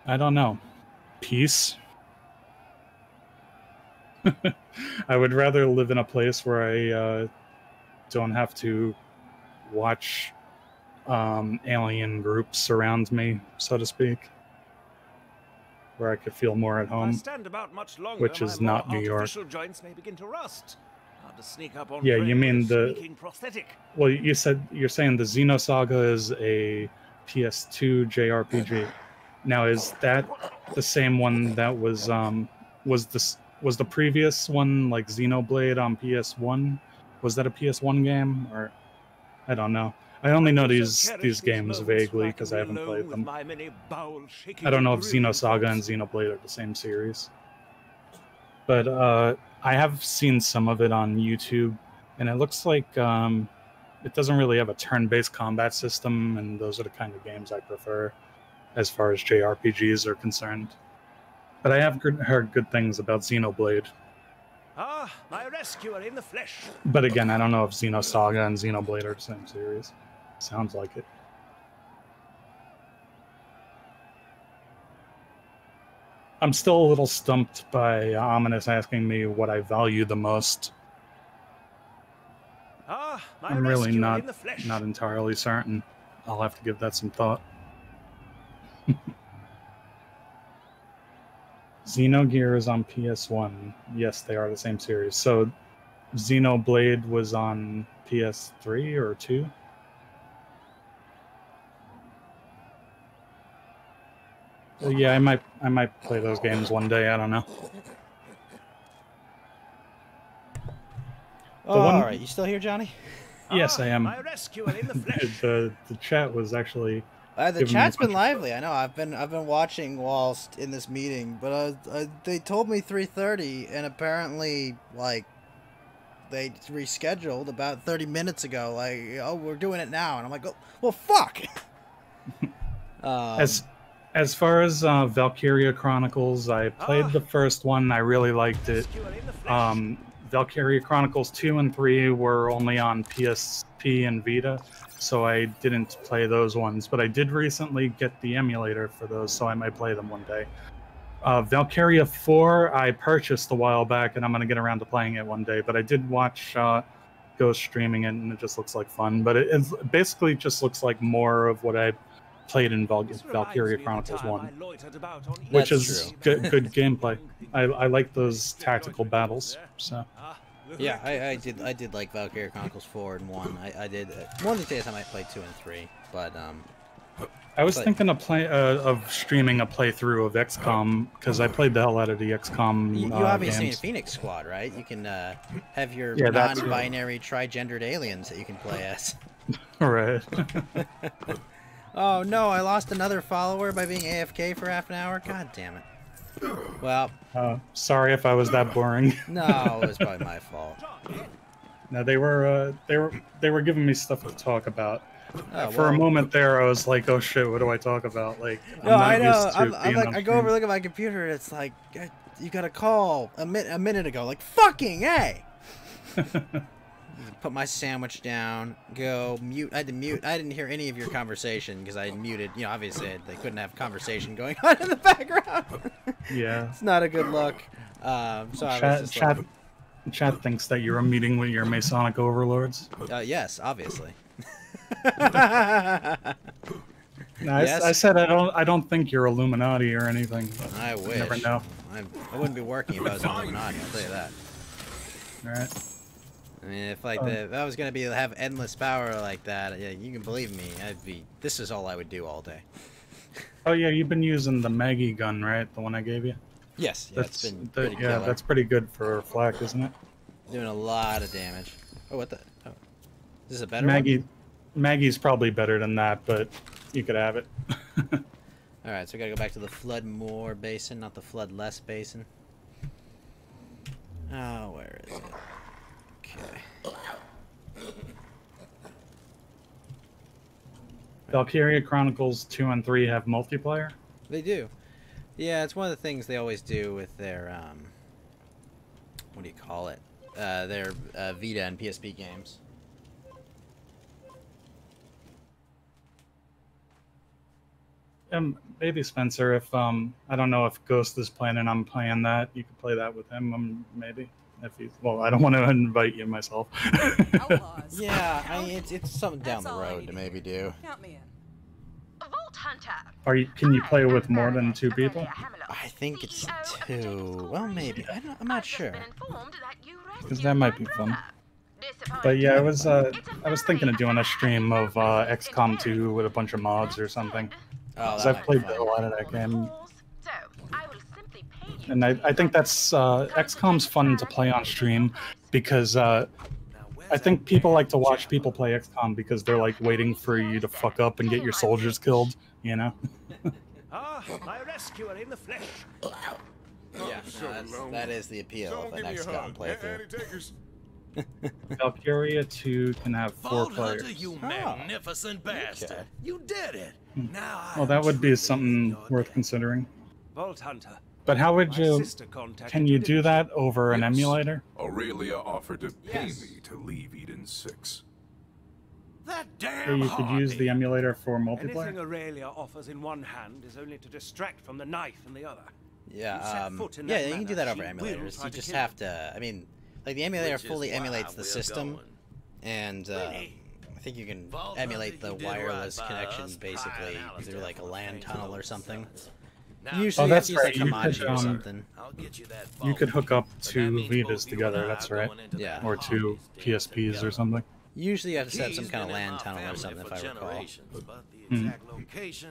I don't know. Peace? I would rather live in a place where I don't have to watch alien groups around me, so to speak. Where I could feel more at home, which is not New York. Joints may begin to rust. Hard to sneak up on Yeah, you mean the... prosthetic. Well, you're saying the Xenosaga is a PS2 JRPG. Now, is that the same one that was the previous one, like Xenoblade on PS1? Was that a PS1 game, or I don't know. I only know these games vaguely because I haven't played them. I don't know if Xenosaga and Xenoblade are the same series. But I have seen some of it on YouTube, and it looks like it doesn't really have a turn-based combat system, and those are the kind of games I prefer as far as JRPGs are concerned. But I have heard good things about Xenoblade. Ah, my rescuer in the flesh. But again, I don't know if Xenosaga and Xenoblade are the same series. Sounds like it. I'm still a little stumped by Ominous asking me what I value the most. I'm really not entirely certain. I'll have to give that some thought. Xenogear is on PS1. Yes, they are the same series. So Xenoblade was on PS3 or 2? Well, yeah, I might play those games one day. I don't know. Oh, all right, you still here, Johnny? Yes, I am. My rescuer in the flesh. the chat was actually. The chat's been lively. I know. I've been watching whilst in this meeting, but they told me 3:30, and apparently, like, they rescheduled about 30 minutes ago. Like, oh, we're doing it now, and I'm like, oh, well, fuck. As far as Valkyria Chronicles, I played the first one. I really liked it. Valkyria Chronicles 2 and 3 were only on PSP and Vita, so I didn't play those ones. But I did recently get the emulator for those, so I might play them one day. Valkyria 4 I purchased a while back, and I'm going to get around to playing it one day. But I did watch Ghost streaming it, and it just looks like fun. But it basically just looks like more of what I played in Valkyria Chronicles 1, which is good gameplay. I like those tactical battles. So yeah, I did like Valkyria Chronicles 4 and 1. I did one of these days I might play 2 and 3, but I was thinking of streaming a playthrough of XCOM because I played the hell out of the XCOM. You obviously games. in Phoenix Squad, right? You can have your non-binary trigendered aliens that you can play as. Right. Oh no, I lost another follower by being AFK for half an hour? God damn it. Well, sorry if I was that boring. no, it was probably my fault. No, they were giving me stuff to talk about. Oh, For a moment there, I was like, "Oh shit, what do I talk about?" Like, No, I know. used to I'm being like, on I go over, stream. look at my computer, and it's like, you got a call a minute ago. Like, fucking hey! Put my sandwich down. Go mute. I had to mute. I didn't hear any of your conversation because I had muted. You know, obviously they couldn't have conversation going on in the background. Yeah. It's not a good look. So I was just like, Chat thinks that you're a meeting with your Masonic overlords. yes, obviously. No, Yes? I said I don't think you're Illuminati or anything. But I wish. You never know. I wouldn't be working if I was an Illuminati. I'll tell you that. All right. I mean, if I was gonna have endless power like that, yeah, you can believe me. This is all I would do all day. Oh yeah, you've been using the Maggie gun, right? The one I gave you. Yes, yeah, it's been pretty yeah, killer. that's pretty good for flak, isn't it? Doing a lot of damage. Oh, what the? Oh. Is this a better Maggie's probably better than that, but you could have it. one? Alright, so we gotta go back to the Flood More Basin, not the Flood Less Basin. Oh, where is it? Okay. Valkyria Chronicles 2 and 3 have multiplayer? They do. Yeah, it's one of the things they always do with their, what do you call it? Their Vita and PSP games. Maybe Spencer, if I don't know if Ghost is planning on playing that, you could play that with him, maybe. If he's, well, I don't want to invite you myself. Outlaws. Yeah, I mean, it's something down That's the all I road need to to maybe do. Count me in. Vault Hunter. Can you play with more than 2 people? I think it's 2. Well, maybe. I'm not sure. Because that might be fun. But yeah, I was thinking of doing a stream of XCOM 2 with a bunch of mods or something. Oh, Because I've played a lot of that game. And I think that's XCOM's fun to play on stream because I think people like to watch people play XCOM because they're like waiting for you to fuck up and get your soldiers killed, you know? My rescuer in the flesh. Yeah, no, that is the appeal of an XCOM playthrough. Valkyria 2 can have 4 players. Hunter, you magnificent bastard. Okay. You did it. Now Well, that would be something worth considering. Vault Hunter. But how would My you... sister contacted Can you me, do didn't that over an Yes. emulator? Aurelia offered to pay Yes. me to leave Eden 6. that Or damn you could use the emulator for she? Anything multiplayer? Aurelia offers in one hand is only to distract from the knife in the other. Yeah, You set foot in yeah, that you can do manner, that over she will emulators. try You to just kill have to, I mean, like the emulator Which is fully why emulates the we're system, going. and I think you can Vault emulate Hunter, the you did wireless right by connection us, basically Pride and through like a Alistair LAN from the tunnel or Phantom something. Now, Usually Oh, you have that's to use like right, you Hamachi could, or something. I'll get you that You could vault. hook up But that 2 means Vitas both you and together, I that's are right. going into Yeah. that Or 2 hobby PSPs or together. something. Usually you have to set He's some kind of been in LAN my tunnel or family something if for I recall. generations, but the exact location,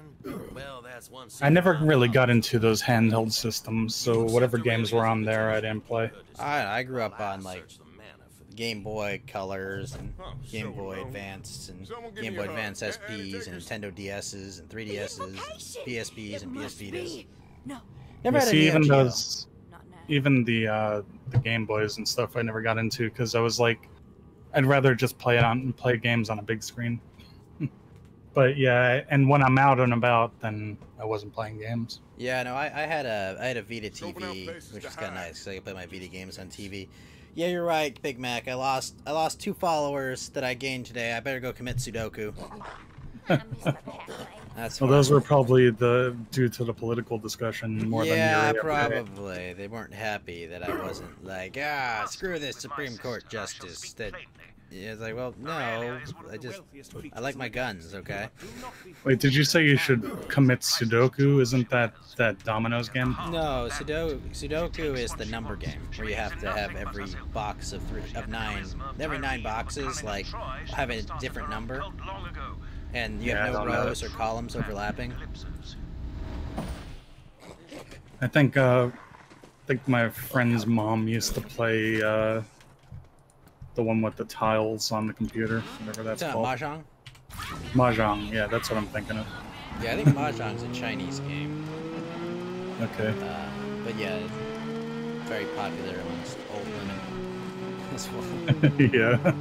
well, that's one I never secret really I'm got out. into those handheld systems, so whatever games were on there, I didn't play. I grew up on like Search the manor for the Game Boy Colors and Game Boy Advance and Game Boy Advance SPs and Nintendo DSs and 3DSs, PSPs and PS Vitas. No, Never You had a see, Neo even Geo. those, not now. even the Game Boys and stuff, I never got into because I was like, I'd rather just play games on a big screen. But yeah, and when I'm out and about, then I wasn't playing games. Yeah, no, I had a Vita Open up TV, places which to is kind of hide. nice because I could play my Vita games on TV. Yeah, you're right, Big Mac. I lost 2 followers that I gained today. I better go commit Sudoku. That's Well, fine. those were probably due to the political discussion more Yeah, than your probably. They weren't happy that I wasn't like, screw this Supreme Court justice. That yeah, it's like, well, no, I like my guns, okay? Wait, did you say you should commit Sudoku? Isn't that Domino's game? No, Sudoku is the number game where you have to have every box of 9 boxes like have a different number, and you Yeah, have I no don't know. rows or columns overlapping. I think my friend's mom used to play the one with the tiles on the computer, whatever that's It's called. Mahjong? Mahjong, yeah, that's what I'm thinking of. Yeah, I think Mahjong's a Chinese game. Okay. But yeah, very popular amongst old women as well. Yeah.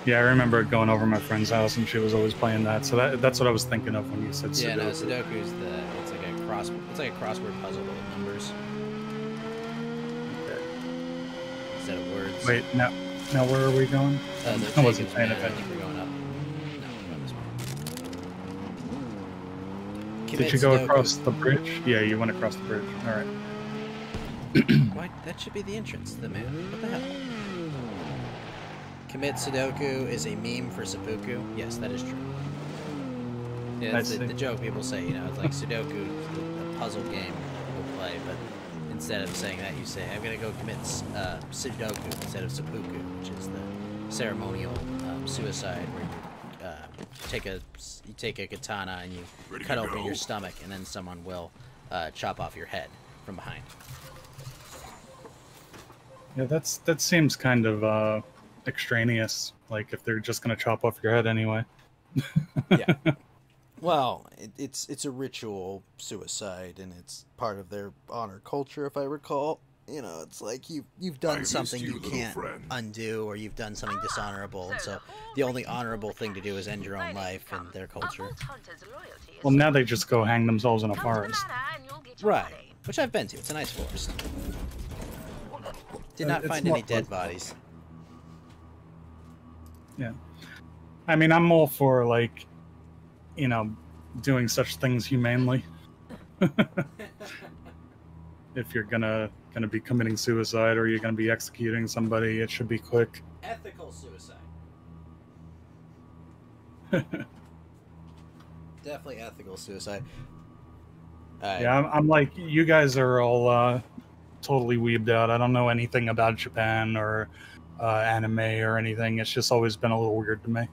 Yeah, I remember going over to my friend's house and she was always playing that. So that's what I was thinking of when you said Sudoku. Yeah, no, Sudoku's it's like a crossword puzzle but with numbers. Okay. Instead of words. Wait, now where are we going? I wasn't paying I attention. think we're going up. No, we're going this way. Did you go across the bridge? Yeah, you went across the bridge. All right. What? That should be the entrance to the moon. What the hell? Commit Sudoku is a meme for seppuku. Yes, that is true. Yeah, that's the joke people say, you know, it's like Sudoku, a puzzle game people play, but instead of saying that, you say, I'm going to go commit Sudoku instead of seppuku, which is the ceremonial suicide where you take a katana and you cut open your stomach, and then someone will chop off your head from behind. Yeah, that seems kind of extraneous. Like if they're just gonna chop off your head anyway. Yeah. Well, it's a ritual suicide, and it's part of their honor culture, if I recall. You know, it's like you've done something you can't undo, or you've done something dishonorable, and so the only honorable thing to do is end your own life in their culture. Well, now they just go hang themselves in a forest. Right. Which I've been to. It's a nice forest. Did not find any dead bodies. Yeah. I mean, I'm all for, like, you know, doing such things humanely. If you're gonna be committing suicide or you're gonna be executing somebody, it should be quick. Ethical suicide. Definitely ethical suicide. Yeah, I'm like, you guys are all totally weebed out. I don't know anything about Japan or anime or anything. It's just always been a little weird to me.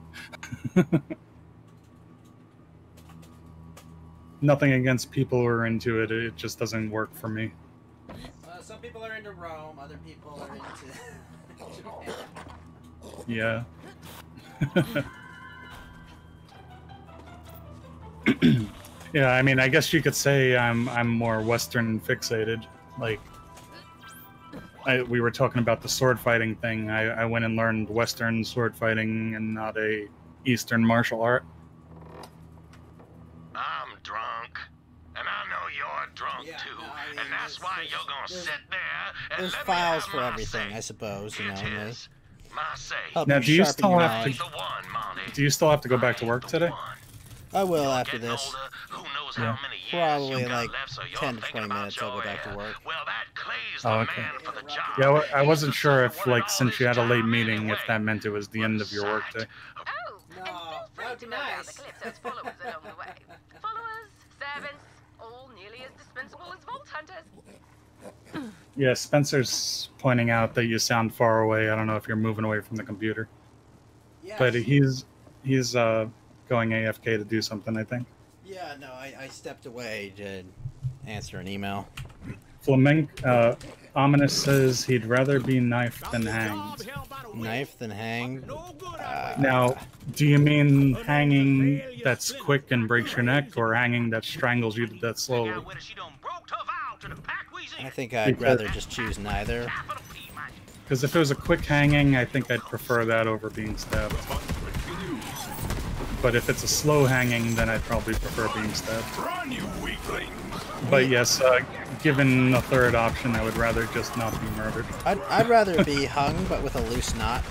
Nothing against people who are into it. It just doesn't work for me. Some people are into Rome. Other people are into Japan. Yeah. Yeah, I mean, I guess you could say I'm more Western fixated. Like, we were talking about the sword fighting thing. I went and learned Western sword fighting and not a Eastern martial art. I'm drunk, and I know you're drunk too, and that's why you're gonna sit there and there's let me files have for my everything, say. I suppose. You know, It is my say. Now, do you still have The one, Monty. to? Do you still have to go back to work today? I will after this. Who knows Yeah. how many years Probably you got like left, so you're 10 to thinking 20 about minutes I'll go your back to hair. work. Well, that Clay's Oh, the okay. man for the job. Yeah, I wasn't sure if, like, since you had a late meeting, if that meant it was the end of your workday. Oh, and feel free to note down the Calypso's followers along the way. Followers, servants, all nearly as dispensable as Vault Hunters. Yeah, Spencer's pointing out that you sound far away. I don't know if you're moving away from the computer. Yes. But he's going AFK to do something, I think. Yeah, no, I stepped away to answer an email. Ominous says he'd rather be knifed than hanged. Knifed than hanged? Now, do you mean hanging that's quick and breaks your neck, or hanging that strangles you to death slowly? I think I'd rather just choose neither. Because if it was a quick hanging, I think I'd prefer that over being stabbed. But if it's a slow hanging, then I'd probably prefer being stabbed. Run, you weakling! But yes, given a third option, I would rather just not be murdered. I'd rather be hung, but with a loose knot.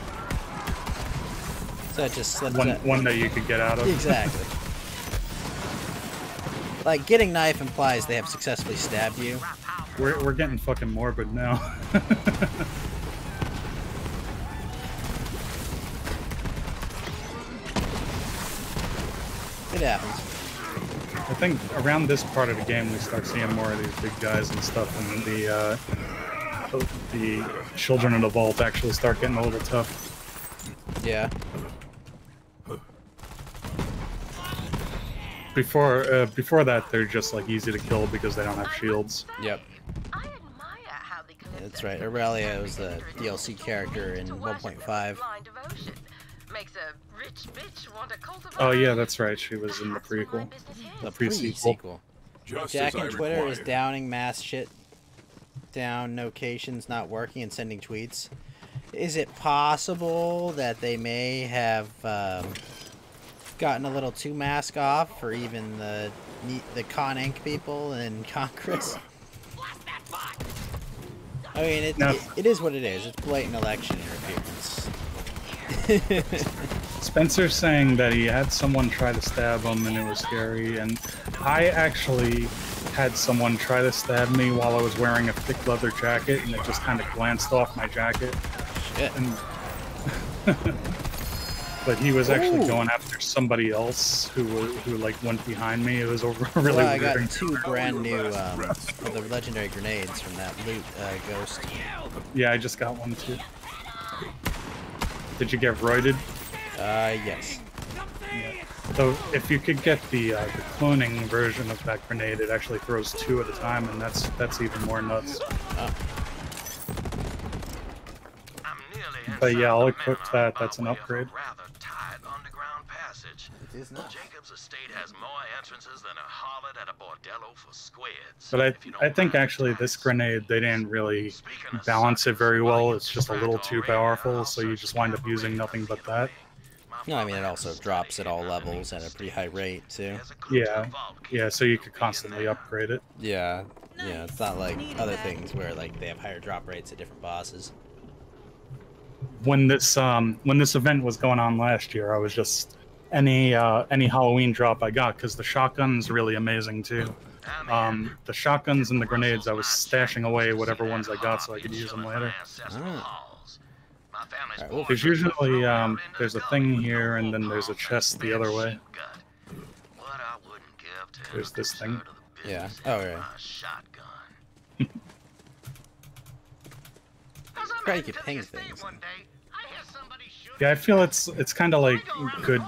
So it just slips out. One that you could get out of. Exactly. Like, getting knife implies they have successfully stabbed you. We're getting fucking morbid now. It happens. I think around this part of the game we start seeing more of these big guys and stuff, and the children of the vault actually start getting a little tough. Yeah. Before that, they're just like easy to kill because they don't have shields. Yep. That's right. Aurelia was the DLC character in 1.5. Makes a rich bitch want to cultivate. Oh yeah, that's right. She was in the prequel, the pre-sequel. Jack and Twitter is downing mass shit down notifications not working and sending tweets. Is it possible that they may have gotten a little too mask off for even the Con Inc. people in Congress? I mean, it is what it is. It's blatant election interference. Spencer's saying that he had someone try to stab him and it was scary, and I actually had someone try to stab me while I was wearing a thick leather jacket, and it just kind of glanced off my jacket. Shit. And but he was actually going after somebody else who like went behind me. It was a really well, I weird got 2 brand new of the legendary grenades from that loot ghost. Yeah, I just got one too. Did you get roided? Yes. Yeah. So if you could get the cloning version of that grenade, it actually throws 2 at a time, and that's even more nuts. But yeah, I'll equip that. That's an upgrade. It is not. Jacob's estate has more entrances than a harlot at a bordello for squids. But I think actually this grenade, they didn't really balance it very well. It's just a little too powerful, so you just wind up using nothing but that. No, I mean, it also drops at all levels at a pretty high rate, too. Yeah, so you could constantly upgrade it. Yeah, it's not like other things where, like, they have higher drop rates at different bosses. When this event was going on last year, I was just any Halloween drop I got, because the shotgun's really amazing too. The shotguns and the grenades, I was stashing away whatever ones I got so I could use them later. There's usually there's a thing here, and then there's a chest the other way. There's this thing. Yeah. Oh, yeah. Probably could ping things. Yeah, I feel it's kind of like good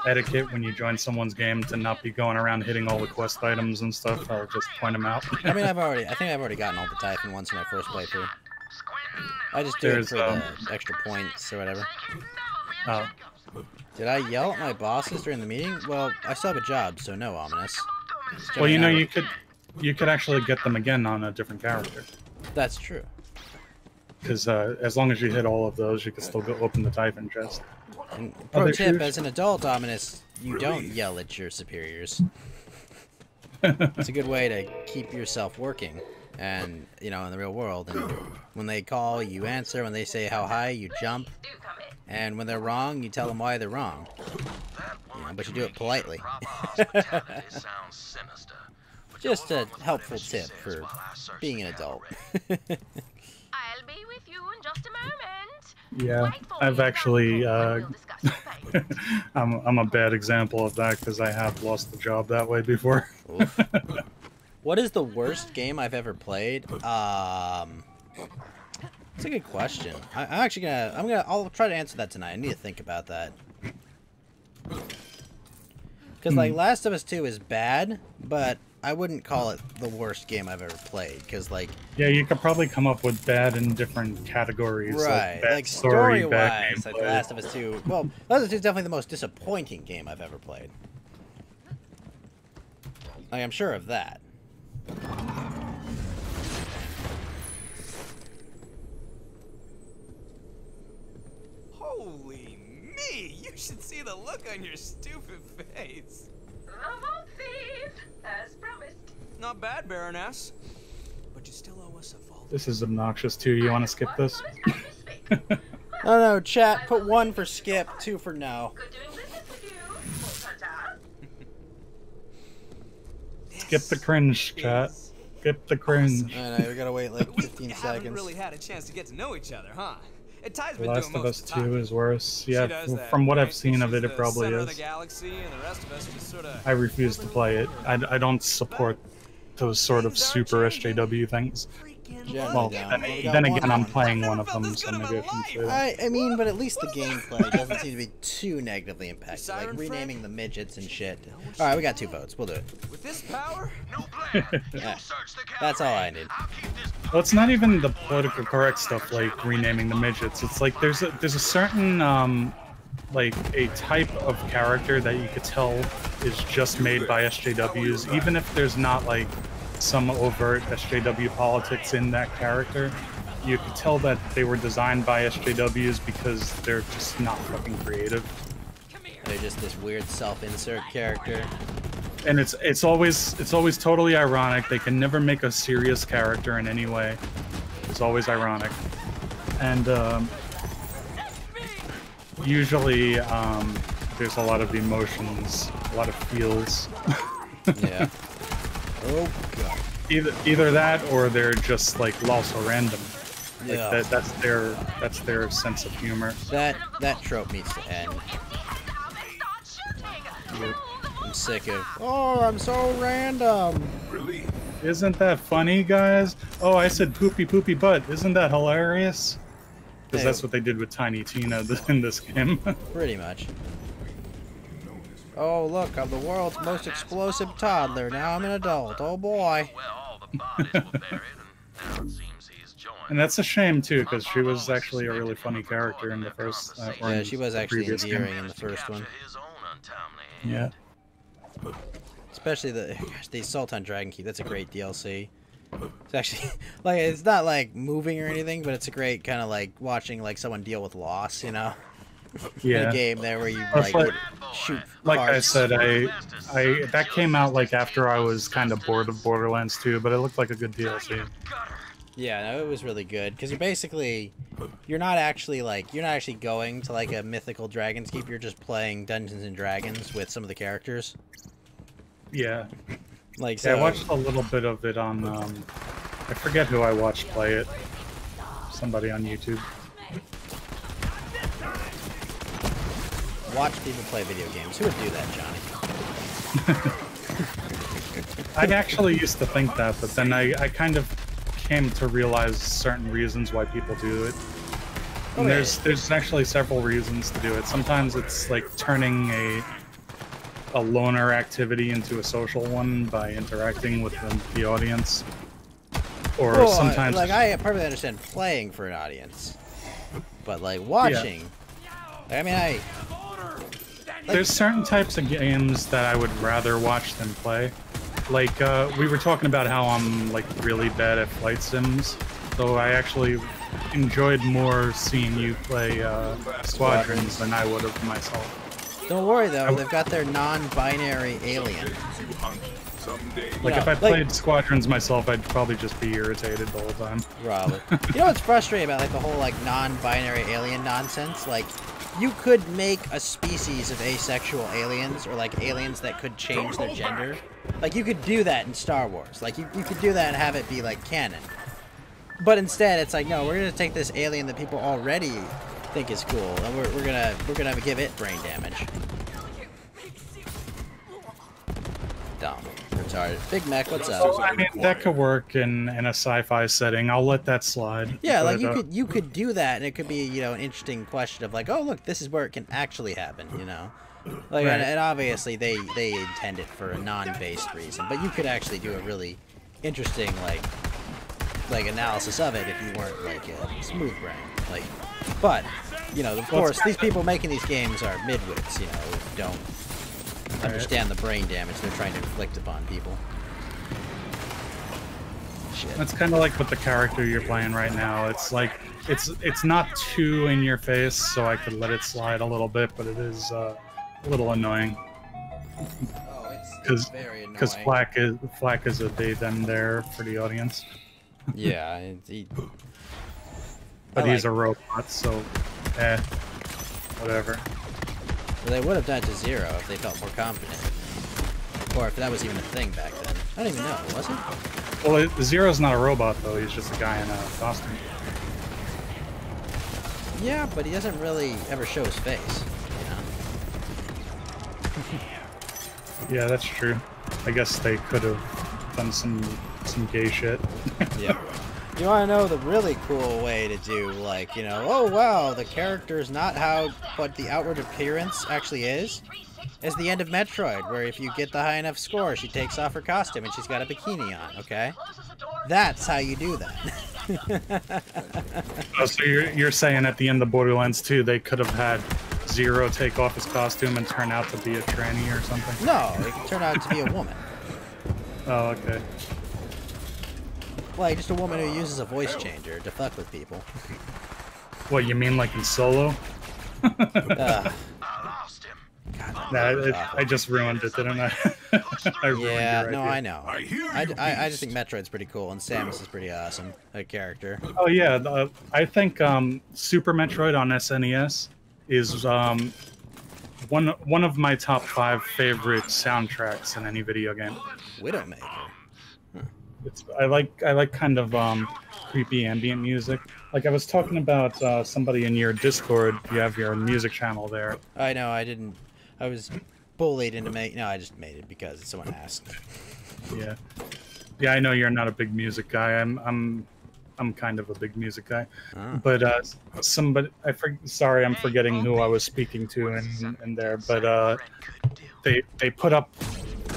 etiquette when you join someone's game to not be going around hitting all the quest items and stuff. I'll just point them out. I mean, I think I've already gotten all the Typhon once in my first playthrough. I just do it for the extra points or whatever. Oh. Did I yell at my bosses during the meeting? Well, I still have a job, so no, Ominous. Well, you know, you could actually get them again on a different character. That's true. Because as long as you hit all of those, you can still go open the Typhon chest. And pro tip, as an adult, Ominous, you don't yell at your superiors. It's a good way to keep yourself working, and, you know, in the real world. And when they call, you answer. When they say how high, you jump. And when they're wrong, you tell them why they're wrong. You know, but you do it politely. Just a helpful tip for being an adult. I'll be with you in just a moment. Yeah, I've actually, I'm a bad example of that because I have lost the job that way before. What is the worst game I've ever played? That's a good question. I'll try to answer that tonight. I need to think about that. Because, like, Last of Us 2 is bad, but I wouldn't call it the worst game I've ever played, because, like... Yeah, you could probably come up with bad in different categories. Right, like story-wise, like Last of Us 2... Well, Last of Us 2 is definitely the most disappointing game I've ever played. Like, I'm sure of that. Holy me! You should see the look on your stupid face. As promised. Not bad, Baroness. But you still owe us a vault. This is obnoxious too. You want to skip this? Oh no, chat. Put 1 for skip, 2 for no. Skip the cringe, chat. Skip the cringe. I know, we gotta wait like 15 We seconds. haven't really had a chance to get to know each other, huh? The Last of Us 2 is worse. Yeah, from what I've seen of it, it probably is. I refuse to play it. I don't support those sort of super SJW things. Well, then again, I'm playing one of them, so maybe I shouldn't say that. I mean, but at least the gameplay doesn't seem to be too negatively impacted. Like renaming the midgets and shit. Alright, we got 2 votes. We'll do it. With this power? Yeah, that's all I need. Well, it's not even the political correct stuff like renaming the midgets. It's like there's a certain like a type of character that you could tell is just made by SJWs, even if there's not like some overt SJW politics in that character. You could tell that they were designed by SJWs because they're just not fucking creative. They're just this weird self-insert character. And it's always totally ironic. They can never make a serious character in any way. It's always ironic. And usually there's a lot of emotions, a lot of feels. Yeah. Oh god. Either that or they're just like also random. Like Yeah. that's their sense of humor. That trope needs to end. I'm sick of, oh, I'm so random. Isn't that funny, guys? Oh, I said poopy poopy butt. Isn't that hilarious? Because that's what they did with Tiny Tina in this game. Pretty much. Oh, look, I'm the world's most explosive toddler. Now I'm an adult. Oh boy. And that's a shame too, because she was actually a really funny character in the first. Yeah, she was actually endearing in the first one. Yeah. Especially the Assault on Dragon Keep. That's a great DLC. It's actually like, it's not like moving or anything, but it's a great kind of like watching like someone deal with loss, you know. Yeah. In a game there where you like shoot. Like I cards. said, I that came out like after I was kind of bored of Borderlands 2, but it looked like a good DLC. Yeah, no, it was really good because you're not actually going to like a mythical Dragon's Keep. You're just playing Dungeons and Dragons with some of the characters. Yeah. Like, yeah, so, I watched a little bit of it on. I forget who I watched play it. Somebody on YouTube. Watch people play video games. Who would do that, Johnny? I actually used to think that, but then I kind of came to realize certain reasons why people do it. And there's actually several reasons to do it. Sometimes it's like turning a loner activity into a social one by interacting with the audience. Or well, sometimes like I perfectly understand playing for an audience, but like watching. Yeah. I mean, there's certain types of games that I would rather watch than play. Like, we were talking about how I'm, like, really bad at flight sims, so I actually enjoyed more seeing you play Squadrons than I would have myself. Don't worry, though, they've got their non-binary alien. Like, if I played Squadrons myself, I'd probably just be irritated the whole time. Probably. You know what's frustrating about, like, the whole, like, non-binary alien nonsense? Like, you could make a species of asexual aliens, or, like, aliens that could change their gender. Like, you could do that in Star Wars. Like, you could do that and have it be, like, canon. But instead, it's like, no, we're gonna take this alien that people already think is cool, and we're gonna give it brain damage. Dumb. Retarded. Big Mac, what's up? So, I mean, that could work in a sci-fi setting. I'll let that slide. Yeah, but, like, you could do that, and it could be, you know, an interesting question of, like, oh, look, this is where it can actually happen, you know? Like, right. and obviously they intend it for a non-based reason, but you could actually do a really interesting like analysis of it if you weren't like a smooth brain. Like, but you know, of course, these people making these games are midwits, you know, who don't understand the brain damage they're trying to inflict upon people. Shit. That's kind of like with the character you're playing right now. It's like it's not too in your face, so I could let it slide a little bit, but it is a little annoying. Because Flack is a they them there for the audience. Yeah, but he's a robot, so whatever. Well, they would have done it to Zero if they felt more confident, or if that was even a thing back then. I don't even know. Was it? Well, Zero's not a robot though. He's just a guy in a costume. Yeah, but he doesn't really ever show his face. Yeah, that's true. I guess they could have done some gay shit. Yeah. You want to know the really cool way to do, like, you know, oh wow, the character is not what the outward appearance actually is the end of Metroid, where if you get the high enough score, she takes off her costume and she's got a bikini on, okay? That's how you do that. Oh, so you're saying at the end of Borderlands 2, they could have had Zero take off his costume and turn out to be a tranny or something? No, it can turn out to be a woman. Oh, okay. Like, just a woman who uses a voice changer to fuck with people. What, you mean like in Solo? I just ruined it, didn't I? I ruined yeah, your no, idea. I know. I just think Metroid's pretty cool, and Samus is pretty awesome, a character. Oh yeah, I think Super Metroid on SNES is one of my top 5 favorite soundtracks in any video game. Widowmaker. Huh. I like kind of creepy ambient music. Like I was talking about somebody in your Discord. You have your music channel there. I know. I was bullied into making. No, I just made it because someone asked. Yeah, yeah. I know you're not a big music guy. I'm kind of a big music guy. But somebody, sorry, I'm forgetting who I was speaking to in there. But they put up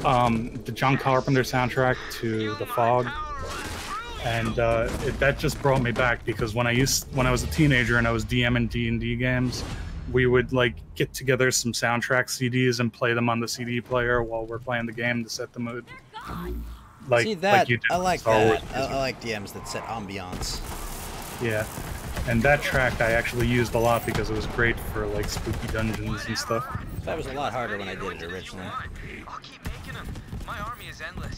the John Carpenter soundtrack to The Fog. And that just brought me back because when I was a teenager and I was DMing D&D games, we would like get together some soundtrack CDs and play them on the CD player while we're playing the game to set the mood. Like, see that? Like you did I like Star Wars that. I like DMs that set ambiance. Yeah, and that track I actually used a lot because it was great for like spooky dungeons and stuff. That was a lot harder when I did it originally. I'll keep making them. My army is endless.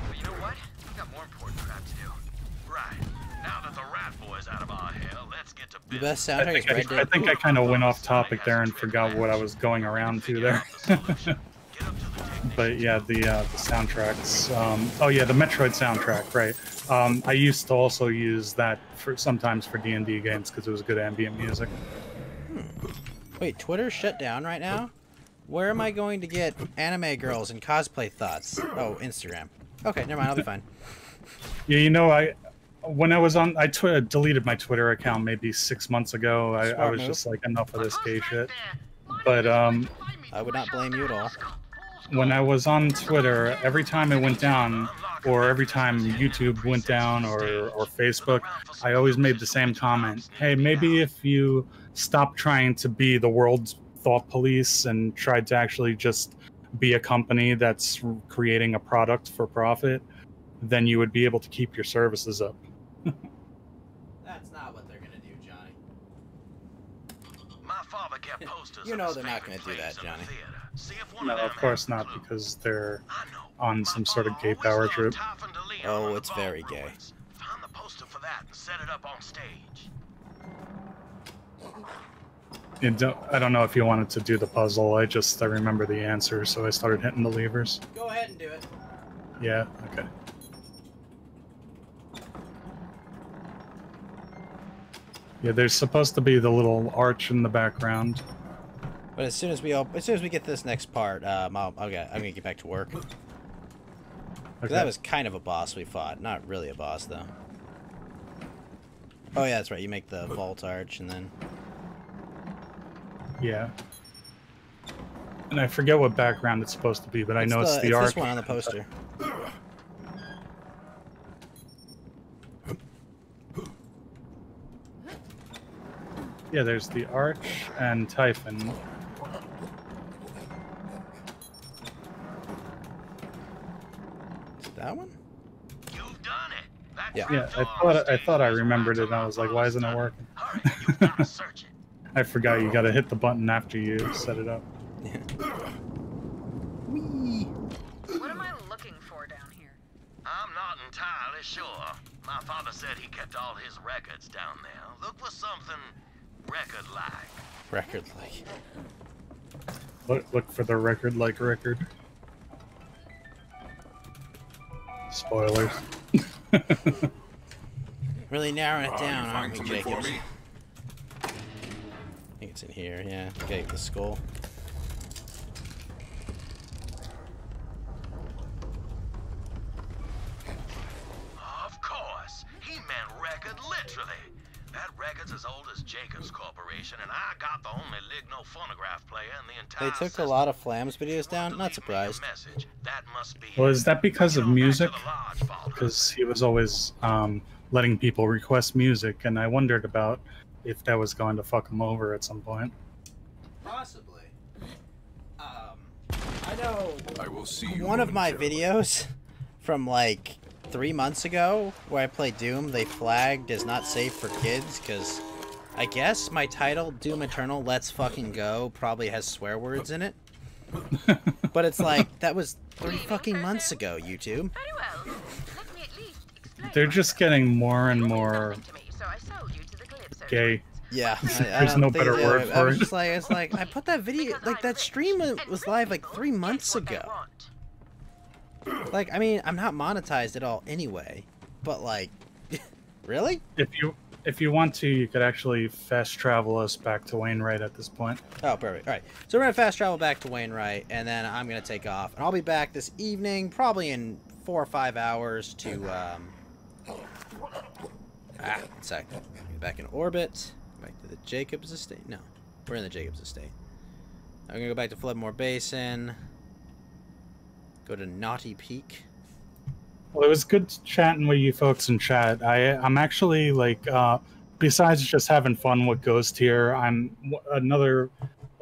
But you know what? I've got more important crap to do. Right. Now that the rat boy's out of our hair, let's get to The business. best soundtrack is Red Dead. I think I kind of went off topic there and forgot what I was going around to there. But yeah, the soundtracks. Oh yeah, the Metroid soundtrack, right? I used to also use that sometimes for D&D games because it was good ambient music. Wait, Twitter's shut down right now? Where am I going to get anime girls and cosplay thoughts? Oh, Instagram. Okay, never mind. I'll be fine. Yeah, you know, when I was on, I deleted my Twitter account maybe 6 months ago. I was just like, enough of this gay shit. But I would not blame you at all. When I was on Twitter, every time it went down, or every time YouTube went down, or Facebook, I always made the same comment. Hey, maybe if you stop trying to be the world's thought police and tried to actually just be a company that's creating a product for profit, then you would be able to keep your services up. That's not what they're gonna do, Johnny. My father kept posters You of know his they're not favorite gonna do plays that, in the Johnny. theater. See if one No, them of course has not, a clue. because they're I know. on some sort of gay power trip. Oh, it's very gay. Found the poster for that and set it up on stage. I don't know if you wanted to do the puzzle. I remember the answer, so I started hitting the levers. Go ahead and do it. Yeah, okay. Yeah, there's supposed to be the little arch in the background. But as soon as we get this next part, I'm gonna get back to work. Okay. That was kind of a boss we fought. Not really a boss though. Oh yeah, that's right. You make the vault arch and then. Yeah. And I forget what background it's supposed to be, but I know it's the arch. This one on the poster. Yeah, there's the arch and Typhon. Is it that one? You've done it. That's Yeah. Yeah, I thought I remembered it, and I was like, why isn't it working? Hurry, you've got to search it. I forgot you gotta hit the button after you set it up. Whee! What am I looking for down here? I'm not entirely sure. My father said he kept all his records down there. Look for something record-like. Record like. Look for the record-like record. Spoilers. Really narrowing it down, aren't we, Jacobs? I think it's in here, yeah. Okay, the skull. Of course. He meant record literally. That record's as old as Jacobs Corporation, and I got the only Ligno phonograph player in the entire They took system. a lot of Flams videos down? Not surprised. Message. That must be Well, is that because of Get on back to music? the lodge, Falcon. Because he was always letting people request music, and I wondered about if that was going to fuck him over at some point. Possibly. I know I will see you one of my videos from like 3 months ago where I played Doom, they flagged as not safe for kids because I guess my title, Doom Eternal Let's Fucking Go, probably has swear words in it. But it's like, that was 3 fucking months ago, YouTube. Very well. Let me at least explain. They're just getting more and more To me, so I sold you to the Calypso gay. twins. Yeah, There's no better word I for was it. just like, it's like, I put that video, like that stream was live like 3 months ago. Like, I mean, I'm not monetized at all anyway, but like, really? If you want to, you could actually fast travel us back to Wainwright at this point. Oh, perfect. All right, so we're gonna fast travel back to Wainwright, and then I'm gonna take off, and I'll be back this evening, probably in 4 or 5 hours to 1 sec. Get back in orbit. Back to the Jacobs Estate. No, we're in the Jacobs Estate. I'm gonna go back to Floodmore Basin. Go to Naughty Peak. Well, it was good chatting with you folks in chat. I'm actually like, besides just having fun with Ghost here, another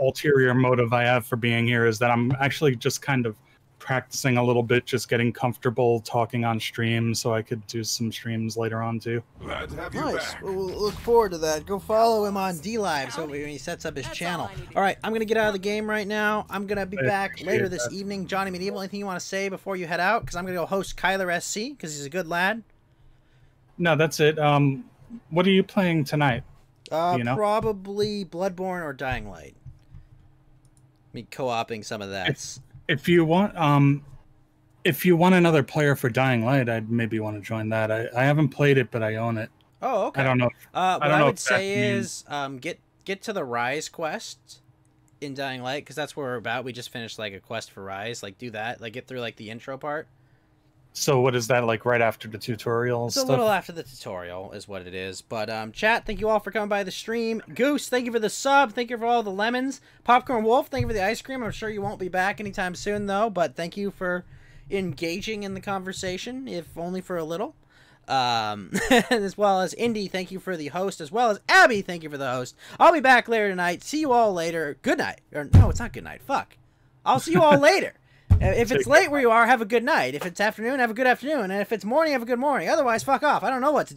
ulterior motive I have for being here is that I'm actually just kind of practicing a little bit, just getting comfortable talking on stream, so I could do some streams later on too. Glad to have you Nice. back. We'll look forward to that. Go follow him on DLive so when he sets up his channel. All right, I'm gonna get out of the game right now. I'm gonna be back later this evening. Johnny Medieval, anything you want to say before you head out? Because I'm gonna go host Kyler SC because he's a good lad. No, that's it. What are you playing tonight? You know? Probably Bloodborne or Dying Light. Me co-oping some of that. If you want another player for Dying Light, I'd maybe want to join that. I haven't played it, but I own it. Oh, okay. I don't know. What I would say is get to the Rise quest in Dying Light because that's where we're about. We just finished like a quest for Rise. Like do that. Like get through like the intro part. So what is that, like right after the tutorial It's stuff? a little after the tutorial is what it is. But chat, thank you all for coming by the stream. Goose, thank you for the sub. Thank you for all the lemons. Popcorn Wolf, thank you for the ice cream. I'm sure you won't be back anytime soon though, but thank you for engaging in the conversation, if only for a little. As well as Indy, thank you for the host, as well as Abby, thank you for the host. I'll be back later tonight. See you all later. Good night. Or no, it's not good night. Fuck. I'll see you all later. If it's late where you are, have a good night. If it's afternoon, have a good afternoon. And if it's morning, have a good morning. Otherwise, fuck off. I don't know what to do.